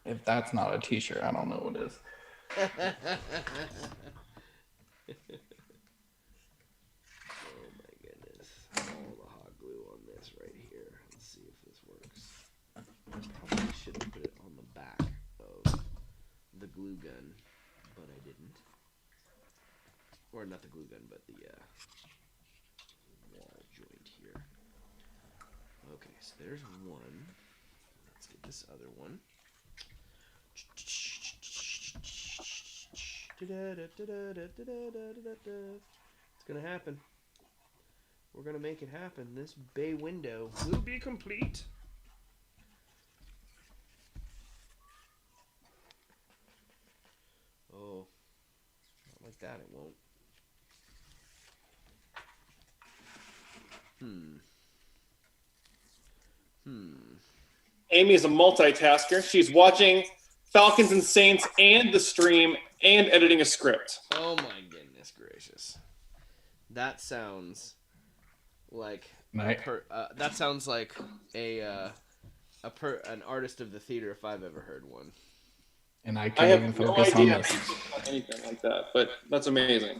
If that's not a t-shirt, I don't know what is. Oh my goodness. All the hot glue on this right here. Let's see if this works. Probably should have put it on the back of the glue gun, but I didn't. Or not the glue gun, but the wall joint here. Okay, so there's one. Let's get this other one. It's gonna happen. We're gonna make it happen. This bay window will be complete. Oh, not like that. It won't. Amy is a multitasker. She's watching Falcons and Saints and the stream and editing a script. Oh my goodness gracious! That sounds like that sounds like an artist of the theater if I've ever heard one. And I I can't even have no focus on idea this. anything like that, but that's amazing.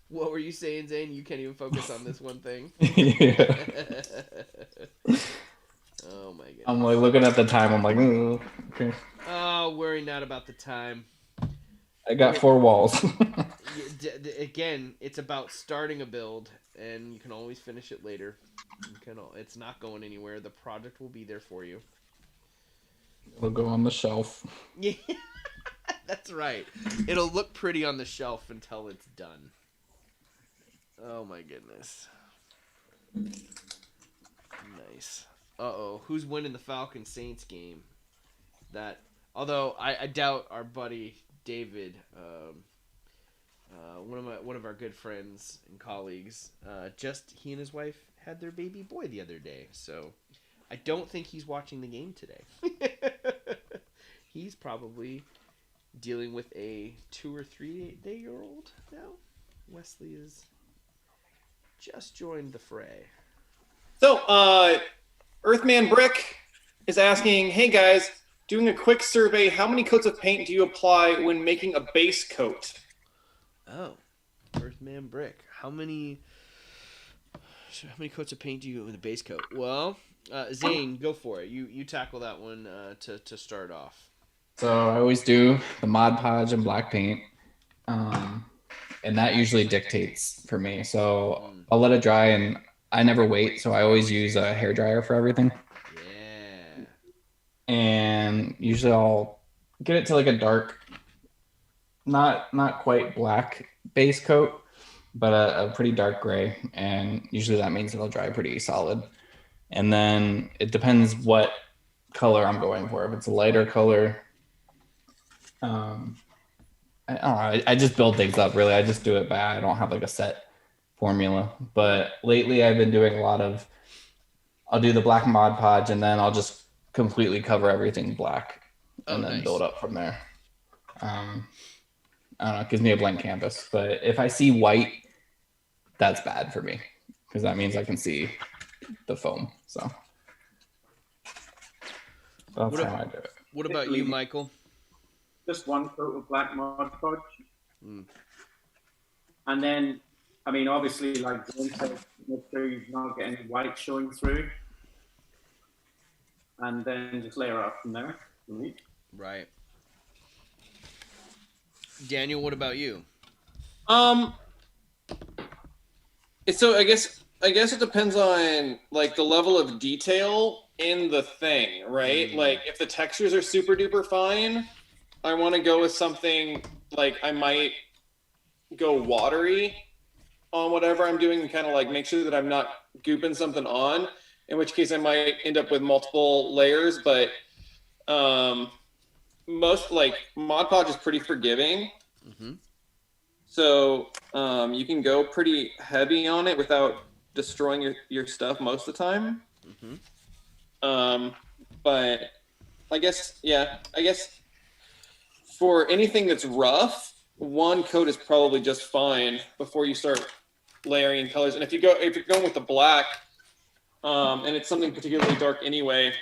What were you saying, Zane? You can't even focus on this one thing. Yeah. Oh my goodness. I'm like looking at the time. I'm like, okay. Oh, worry not about the time. I got 4 walls. Again, it's about starting a build, and you can always finish it later. It's not going anywhere. The project will be there for you. It'll go on the shelf. Yeah, that's right. It'll look pretty on the shelf until it's done. Oh my goodness. Nice. Uh-oh. Who's winning the Falcons Saints game? Although I doubt our buddy David, one of our good friends and colleagues, he and his wife had their baby boy the other day. So I don't think he's watching the game today. He's probably dealing with a 2 or 3 day-year-old now. Wesley is just joined the fray. So, Earthman Brick is asking, hey guys, doing a quick survey, how many coats of paint do you apply when making a base coat? Oh, Earthman Brick. How many coats of paint do you with a base coat? Well, Zane, go for it. You tackle that one to start off. So I always do the Mod Podge and black paint. And that usually dictates for me. So I'll let it dry, and I never wait. So I always use a hair dryer for everything. Yeah. And usually I'll get it to like a dark, not quite black base coat, but a pretty dark gray. And usually that means it'll dry pretty solid. And then it depends what color I'm going for. If it's a lighter color, I don't know. I just build things up, really. I just do it bad. I don't have like a set formula. But lately I've been doing a lot of, I'll do the black Mod Podge, and then I'll just completely cover everything black and then build up from there. I don't know. It gives me a blank canvas. But if I see white, that's bad for me because that means I can see the foam. So that's how I do it. What about you, Michael? Just one coat of black Mod Podge. And then, I mean, obviously, like Jim said, make sure you not get any white showing through. And then just layer up from there. Right. Daniel, what about you? So I guess it depends on like the level of detail in the thing, right? Like if the textures are super duper fine, I want to go with something like I might go watery on whatever I'm doing and kind of like make sure that I'm not gooping something on, in which case I might end up with multiple layers. But most like Mod Podge is pretty forgiving. So you can go pretty heavy on it without destroying your stuff most of the time. But I guess for anything that's rough, one coat is probably just fine before you start layering in colors. And if you're going with the black, and it's something particularly dark anyway,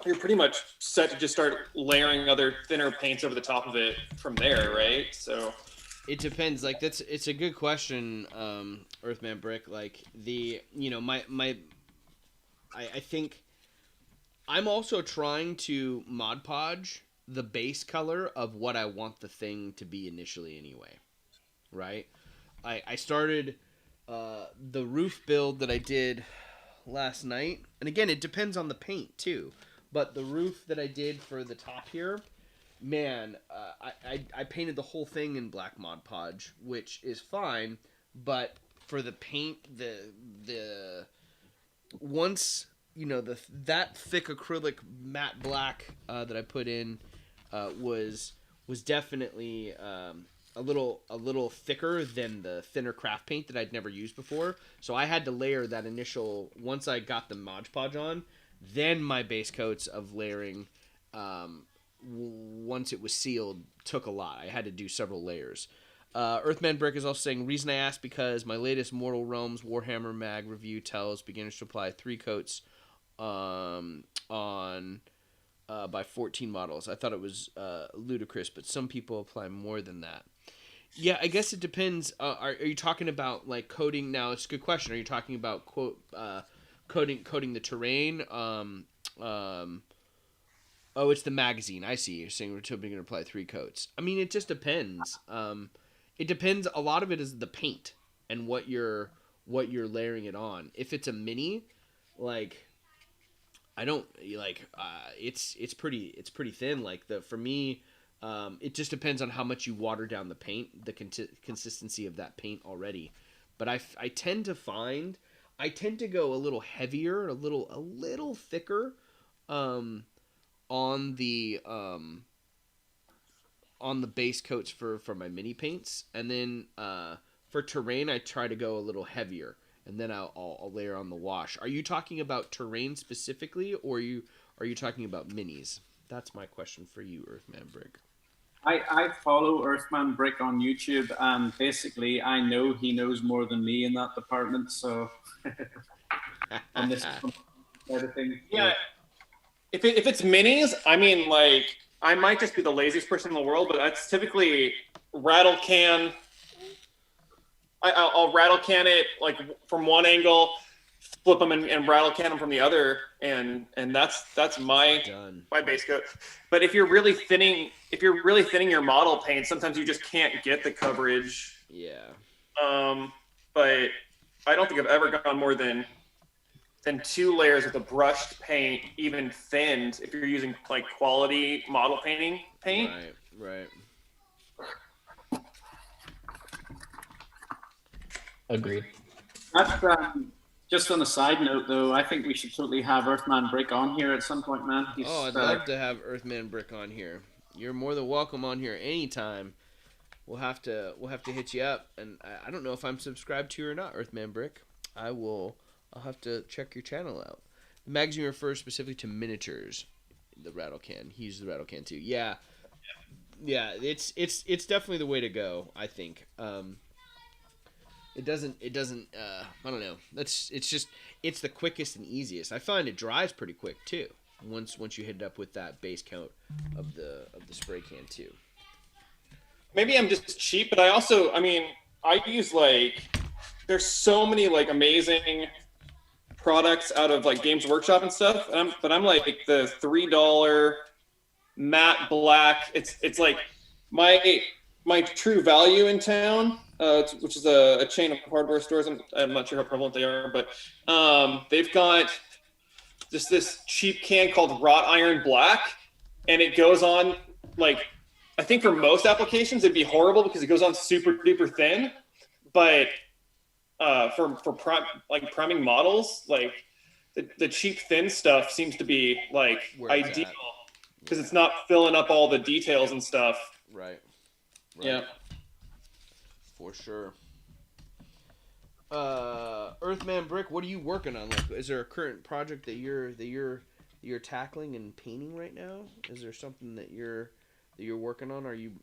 you're pretty much set to just start layering other thinner paints over the top of it from there, right? So it depends. Like it's a good question, Earthman Brick. Like I think I'm also trying to Mod Podge the base color of what I want the thing to be initially anyway, right? I started the roof build that I did last night, and again, it depends on the paint too, but the roof that I did for the top here, man, I painted the whole thing in black Mod Podge, which is fine, but for the paint, the once that thick acrylic matte black that I put in was definitely a little thicker than the thinner craft paint that I'd never used before. So I had to layer that initial once I got the Mod Podge on, then my base coats of layering. Once it was sealed, took a lot. I had to do several layers. Earthman Brick is also saying, reason I asked because my latest Mortal Realms Warhammer Mag review tells beginners to apply 3 coats on by 14 models. I thought it was ludicrous, but some people apply more than that. Yeah, I guess it depends. Are you talking about like coating? Now it's a good question. Are you talking about coating the terrain? Oh, it's the magazine. I see. You're saying we're going to apply 3 coats. I mean, it just depends. It depends. A lot of it is the paint and what you're layering it on. If it's a mini, like I don't like. It's pretty thin. Like for me, it just depends on how much you water down the paint, the consistency of that paint already. But I tend to go a little heavier, a little thicker. On the base coats for my mini paints, and then for terrain I try to go a little heavier, and then I'll layer on the wash. Are you talking about terrain specifically, or are you talking about minis? That's my question for you, Earthman Brick. I follow Earthman Brick on YouTube, and basically I know he knows more than me in that department. So on this side of things, Yeah. If it's minis, I mean, like, I might just be the laziest person in the world, but that's typically rattle can. I'll rattle can it like from one angle, flip them and rattle can them from the other, and that's my base coat. But if you're really thinning your model paint, sometimes you just can't get the coverage. Yeah. But I don't think I've ever gone more than 2 layers with a brushed paint, even thinned, if you're using like quality model painting paint. Right. Agreed. That's just on a side note, though. I think we should totally have Earthman Brick on here at some point, man. I'd love to have Earthman Brick on here. You're more than welcome on here anytime. We'll have to hit you up, and I don't know if I'm subscribed to you or not, Earthman Brick. I'll have to check your channel out. The magazine refers specifically to miniatures. The rattle can. He uses the rattle can too. Yeah. It's definitely the way to go, I think. It doesn't. I don't know. It's the quickest and easiest. I find it dries pretty quick too. Once you hit it up with that base coat of the spray can too. Maybe I'm just cheap, but I use there's so many like amazing products out of like Games Workshop and stuff. But I'm like the $3 matte black. It's like my true value in town, which is a chain of hardware stores. I'm not sure how prevalent they are, but they've got just this cheap can called wrought iron black, and it goes on like, I think for most applications it'd be horrible because it goes on super duper thin, but for priming models, like the cheap thin stuff seems to be like ideal because it's not filling up all the details and stuff. Right. Yeah. For sure. Earthman Brick, what are you working on? Like, is there a current project that you're tackling and painting right now? Is there something that you're working on? Are you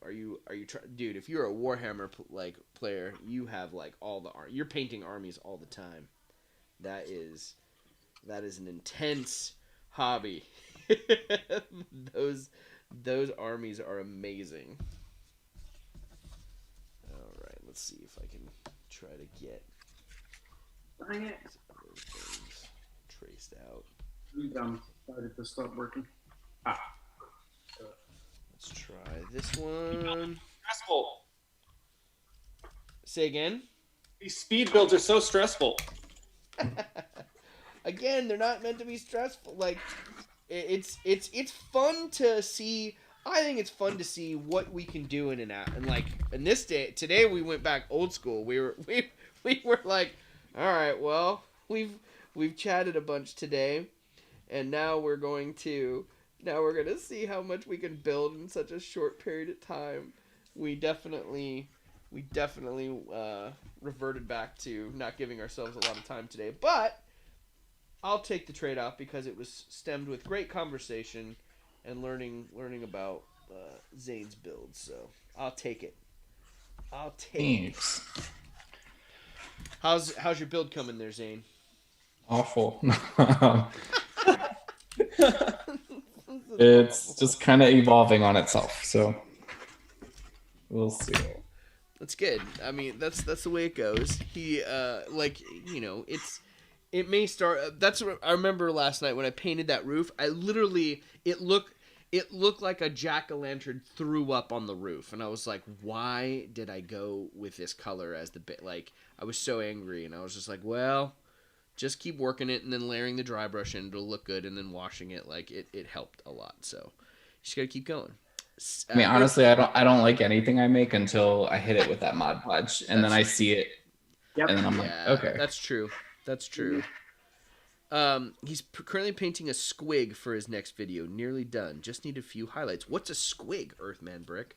dude, if you're a Warhammer player, you have like all the you're painting armies all the time. That is an intense hobby. Those armies are amazing. All right, let's see if I can try to get Dang it. other things traced out. Decided to stop working. Let's try this one. Stressful. Say again? These speed builds are so stressful. Again, they're not meant to be stressful. Like, it's fun to see. I think it's fun to see what we can do in an app. And like, in this today we went back old school. We were like, all right, well, we've chatted a bunch today, and now we're going to see how much we can build in such a short period of time. We definitely reverted back to not giving ourselves a lot of time today, but I'll take the trade-off because it was stemmed with great conversation and learning about Zane's build. So I'll take it. Thanks. How's your build coming there, Zane? Awful. It's just kind of evolving on itself, so we'll see. That's good. I mean, that's the way it goes. He it may start. That's what I remember last night when I painted that roof. I literally it looked like a jack-o'-lantern threw up on the roof, and I was like, why did I go with this color as the bit? Like, I was so angry, and I was just like, well, just keep working it and then layering the dry brush in, it'll look good, and then washing it, like it helped a lot. So you just gotta keep going. I mean, honestly, I don't like anything I make until I hit it with that Mod Podge, and then I see it, and then I'm like, okay. That's true. He's currently painting a squig for his next video. Nearly done. Just need a few highlights. What's a squig, Earthman Brick?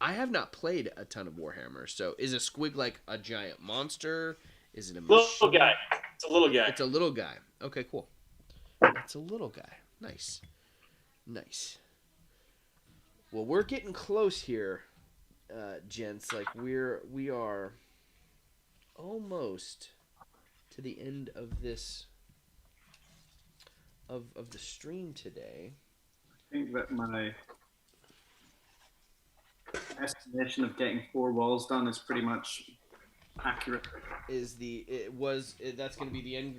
I have not played a ton of Warhammer, so is a squig like a giant monster? Is it a little guy? It's a little guy. It's a little guy. Okay, cool. It's a little guy. Nice. Well, we're getting close here, gents. Like we are almost to the end of this of the stream today. I think that my estimation of getting 4 walls done is pretty much accurate. That's going to be the end.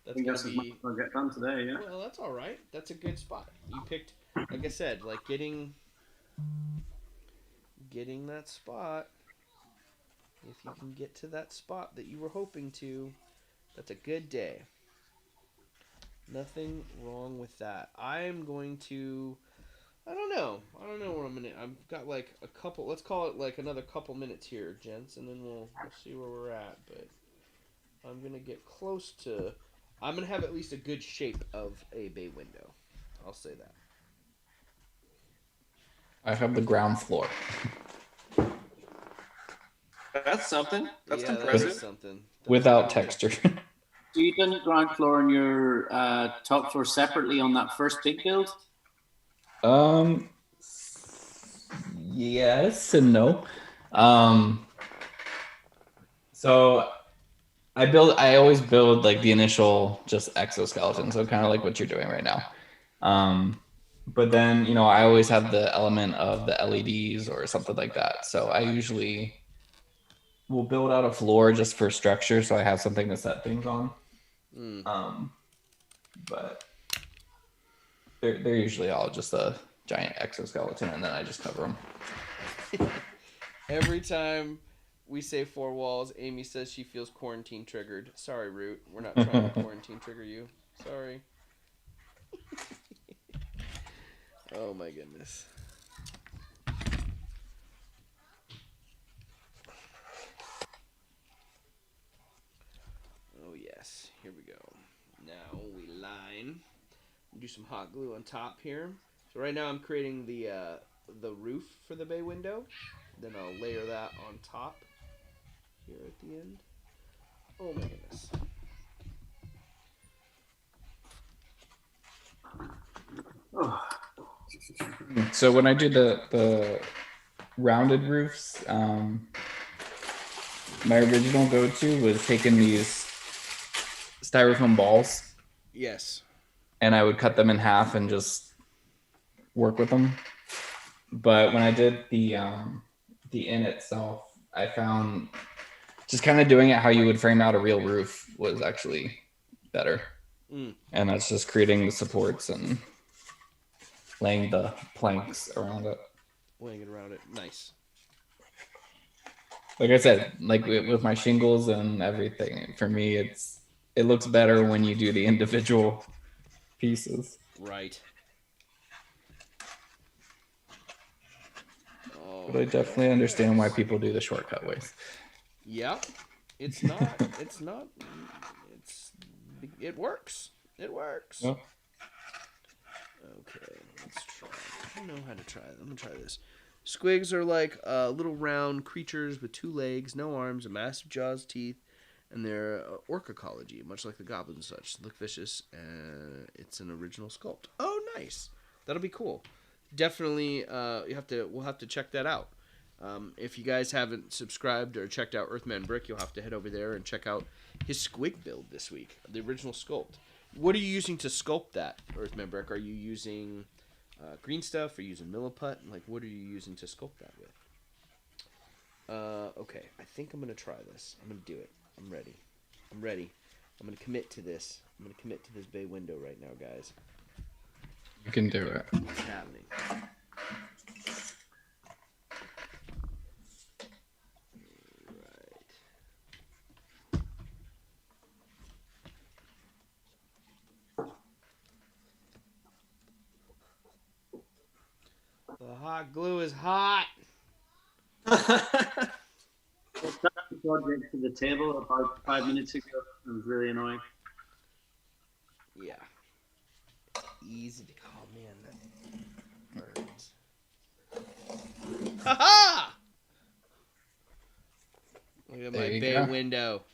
That's I think going that's to as much be. as I'll get done today. Yeah. Well, that's all right. That's a good spot. You picked, like I said, like getting that spot. If you can get to that spot that you were hoping to, that's a good day. Nothing wrong with that. I'm going to. I don't know what I'm gonna. I've got like a couple. Let's call it like another couple minutes here, gents, and then we'll see where we're at. But I'm gonna get close to. I'm gonna have at least a good shape of a bay window. I'll say that. I have the ground floor. That's something. That's yeah, impressive. that is something. Without texture. So you done your ground floor and your top floor separately on that first big build? Yes and no. So I always build like the initial just exoskeleton, so kind of like what you're doing right now. But then, I always have the element of the LEDs or something like that. So I usually will build out a floor just for structure, so I have something to set things on. But they're usually all just a giant exoskeleton, and then I just cover them. Every time we say 4 walls, Amy says she feels quarantine triggered. Sorry, Root. We're not trying to quarantine trigger you. Sorry. Oh my goodness. Oh yes. Here we go. Now we line. Do some hot glue on top here. So right now I'm creating the roof for the bay window. Then I'll layer that on top here at the end. Oh my goodness. So when I do the rounded roofs, my original go-to was taking these styrofoam balls. Yes. And I would cut them in half and just work with them. But when I did the inn itself, I found just kind of doing it how you would frame out a real roof was actually better. And that's just creating the supports and laying the planks around it. Laying it around it. Nice. Like I said, like with my shingles and everything, for me, it looks better when you do the individual pieces. Right. Oh, but I definitely understand why people do the shortcut ways. Yeah. It works. It works. Yep. Okay, let's try. I don't know how to try it. I'm gonna try this. Squigs are like little round creatures with 2 legs, no arms, a massive jaws, teeth, and they're orcology, much like the goblins and such. Look vicious, and it's an original sculpt. Oh, nice. That'll be cool. Definitely, we'll have to check that out. If you guys haven't subscribed or checked out Earthman Brick, you'll have to head over there and check out his squig build this week, the original sculpt. What are you using to sculpt that, Earthman Brick? Are you using green stuff? Are you using milliput? Like, what are you using to sculpt that with? Okay, I think I'm going to try this. I'm going to do it. I'm ready. I'm going to commit to this. I'm going to commit to this bay window right now, guys. You can do it. It's happening. The hot glue is hot. Project to the table about 5 minutes ago. It was really annoying. Yeah. Easy to. Oh man, that burns. Ha ha! Look at my bay window.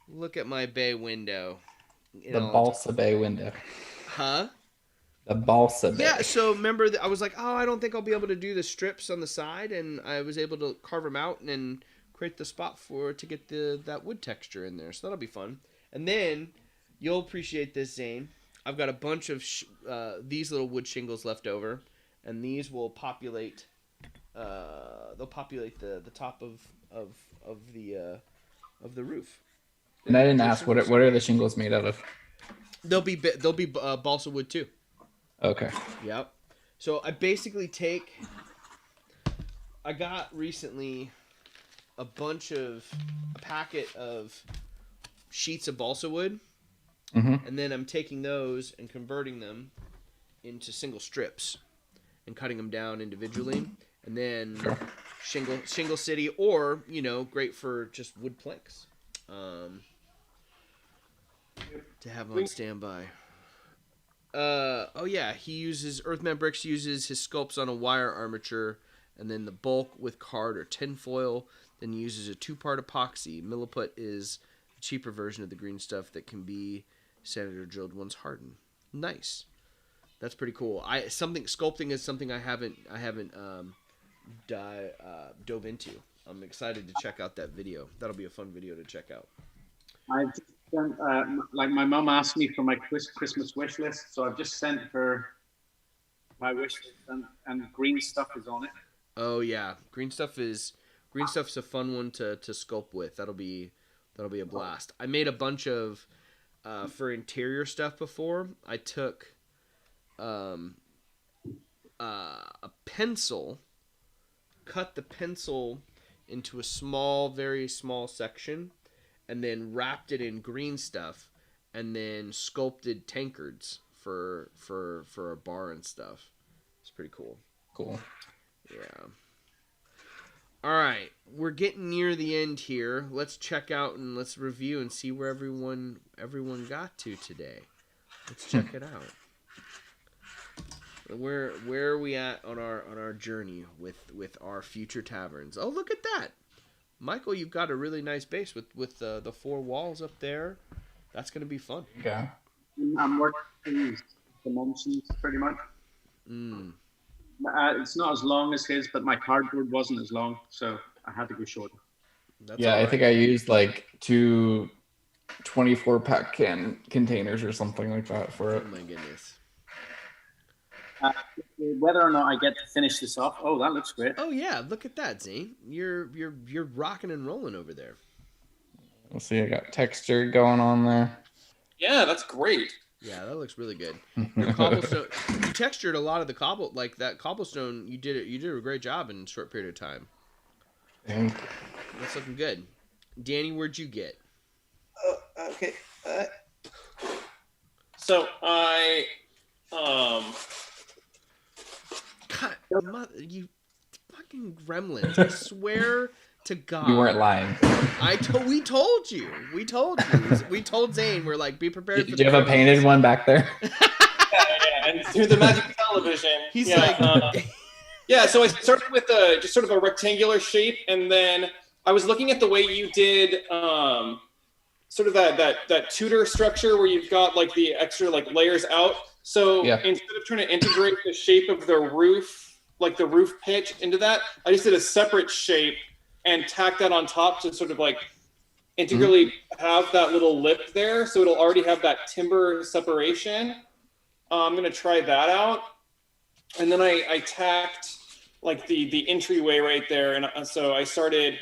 Look at my bay window. The balsa bay window. Huh? The balsa bit. Yeah, so remember, I was like, oh, I don't think I'll be able to do the strips on the side, and I was able to carve them out and create the spot to get that wood texture in there. So that'll be fun. And then you'll appreciate this, Zane. I've got a bunch of these little wood shingles left over, and these will populate. They'll populate the top of the roof. And I didn't ask what are the shingles made out of? They'll be balsa wood too. Okay. Yep. So I basically I got recently a packet of sheets of balsa wood, and then I'm taking those and converting them into single strips and cutting them down individually, and then shingle city, or great for just wood planks, to have on standby. Oh yeah, Earthman Bricks uses his sculpts on a wire armature, and then the bulk with card or tinfoil, then uses a 2-part epoxy. Milliput is a cheaper version of the green stuff that can be sanded or drilled once hardened. Nice. That's pretty cool. Sculpting is something I haven't dove into. I'm excited to check out that video. That'll be a fun video to check out. I've just sent, like my mom asked me for my Christmas wish list, so I've just sent her my wish list, and green stuff is on it. Oh yeah, green stuff's a fun one to sculpt with. That'll be a blast. I made a bunch of for interior stuff before. I took a pencil, cut the pencil into a very small section, and then wrapped it in green stuff, and then sculpted tankards for a bar and stuff. It's pretty cool. Cool. Yeah. All right, we're getting near the end here. Let's check out and let's review and see where everyone got to today. Let's check it out. Where are we at on our journey with our future taverns? Oh, look at that, Michael! You've got a really nice base with the 4 walls up there. That's gonna be fun. Yeah. I'm working dimensions pretty much. It's not as long as his, but my cardboard wasn't as long, so I had to go shorter. I think I used like 2 24-pack containers or something like that for it. Oh my goodness. Whether or not I get to finish this off, oh, that looks great. Oh yeah, look at that, Zane. You're rocking and rolling over there. Let's see, I got texture going on there. Yeah, that's great. Yeah, that looks really good. Your cobblestone, you textured a lot of the cobblestone. You did a great job in a short period of time. That's looking good. Danny, where'd you get? Okay. So I God, you fucking gremlins! I swear to God, you weren't lying. We told you. We told Zane. We're like, be prepared. Did you have a painted one back there? yeah, and through the magic television. He's yeah. So I started with just sort of a rectangular shape, and then I was looking at the way you did sort of that Tudor structure where you've got like the extra like layers out. So instead of trying to integrate the shape of the roof, like the roof pitch into that, I just did a separate shape and tacked that on top to sort of like integrally have that little lip there. So it'll already have that timber separation. I'm going to try that out. And then I tacked like the entryway right there. And so I started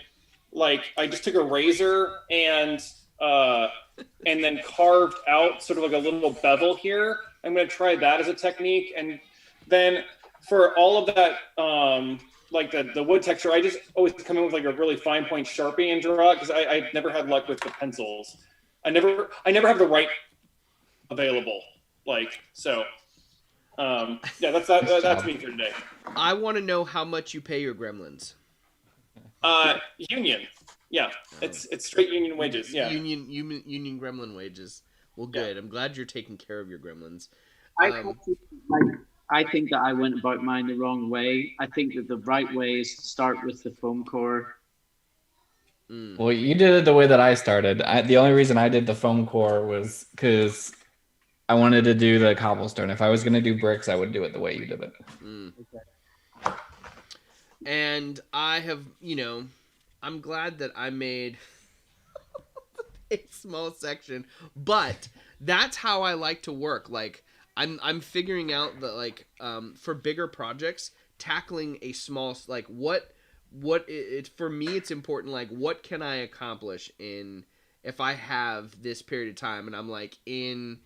like, I just took a razor and then carved out sort of like a little bevel here. I'm going to try that as a technique. And then for all of that, like the wood texture, I just always come in with like a really fine point Sharpie and draw it because I never had luck with the pencils. I never have the right available. Like, so, yeah, that's me for today. I want to know how much you pay your gremlins. Union. Yeah, it's straight union wages. Yeah, union gremlin wages. Well, good. Yeah. I'm glad you're taking care of your gremlins. I think that I went about mine the wrong way. I think that the right way is to start with the foam core. Well, you did it the way that I started. The only reason I did the foam core was because I wanted to do the cobblestone. If I was gonna do bricks, I would do it the way you did it. Okay. And I have, I'm glad that I made a small section, but that's how I like to work. Like I'm figuring out that like for bigger projects, tackling a small like what it for me it's important like what can I accomplish in if I have this period of time, and I'm like in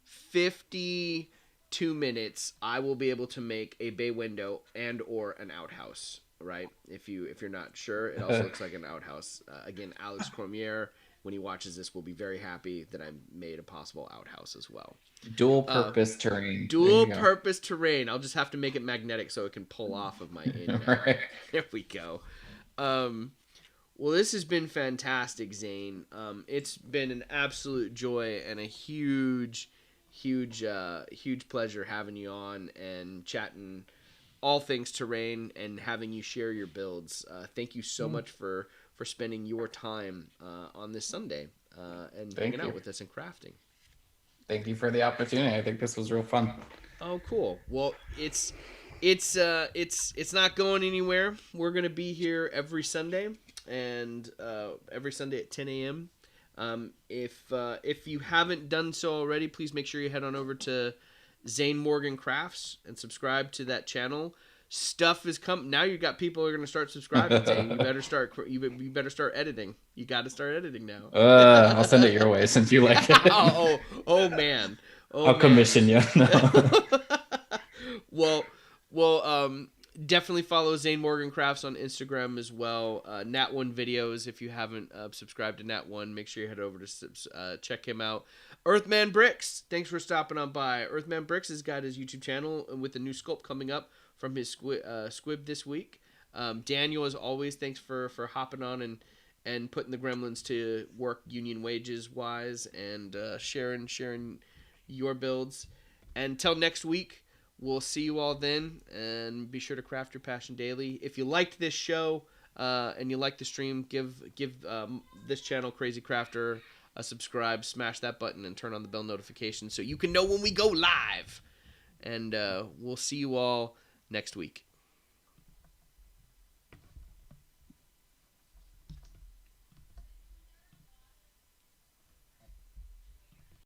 52 minutes I will be able to make a bay window and or an outhouse, right? If you're not sure, it also looks like an outhouse. Again, Alex Cormier, when he watches this, will be very happy that I made a possible outhouse as well. Dual purpose terrain. Dual purpose terrain. I'll just have to make it magnetic so it can pull off of my in. Right. There we go. Well, this has been fantastic, Zane. It's been an absolute joy and a huge pleasure having you on and chatting all things terrain and having you share your builds. Thank you so much for spending your time on this Sunday and hanging out with us and crafting. Thank you for the opportunity. I think this was real fun. Oh, cool. Well, it's not going anywhere. We're gonna be here every Sunday and every Sunday at 10 a.m. If you haven't done so already, please make sure you head on over to Zane Morgan Crafts and subscribe to that channel. Stuff is coming now. You got people who are going to start subscribing. Zane, you better start editing. You got to start editing now. I'll send it your way since you like it. oh man. I'll commission you. No. well, definitely follow Zane Morgan Crafts on Instagram as well. Nat1 videos. If you haven't subscribed to Nat1, make sure you head over to check him out. Earthman Bricks, thanks for stopping on by. Earthman Bricks has got his YouTube channel with a new sculpt coming up from his squib this week. Daniel, as always, thanks for hopping on and putting the gremlins to work union wages wise and sharing your builds. And until next week, we'll see you all then, and be sure to craft your passion daily. If you liked this show and you like the stream, give this channel, Crazy Crafter, a subscribe, smash that button, and turn on the bell notification so you can know when we go live. And we'll see you all next week.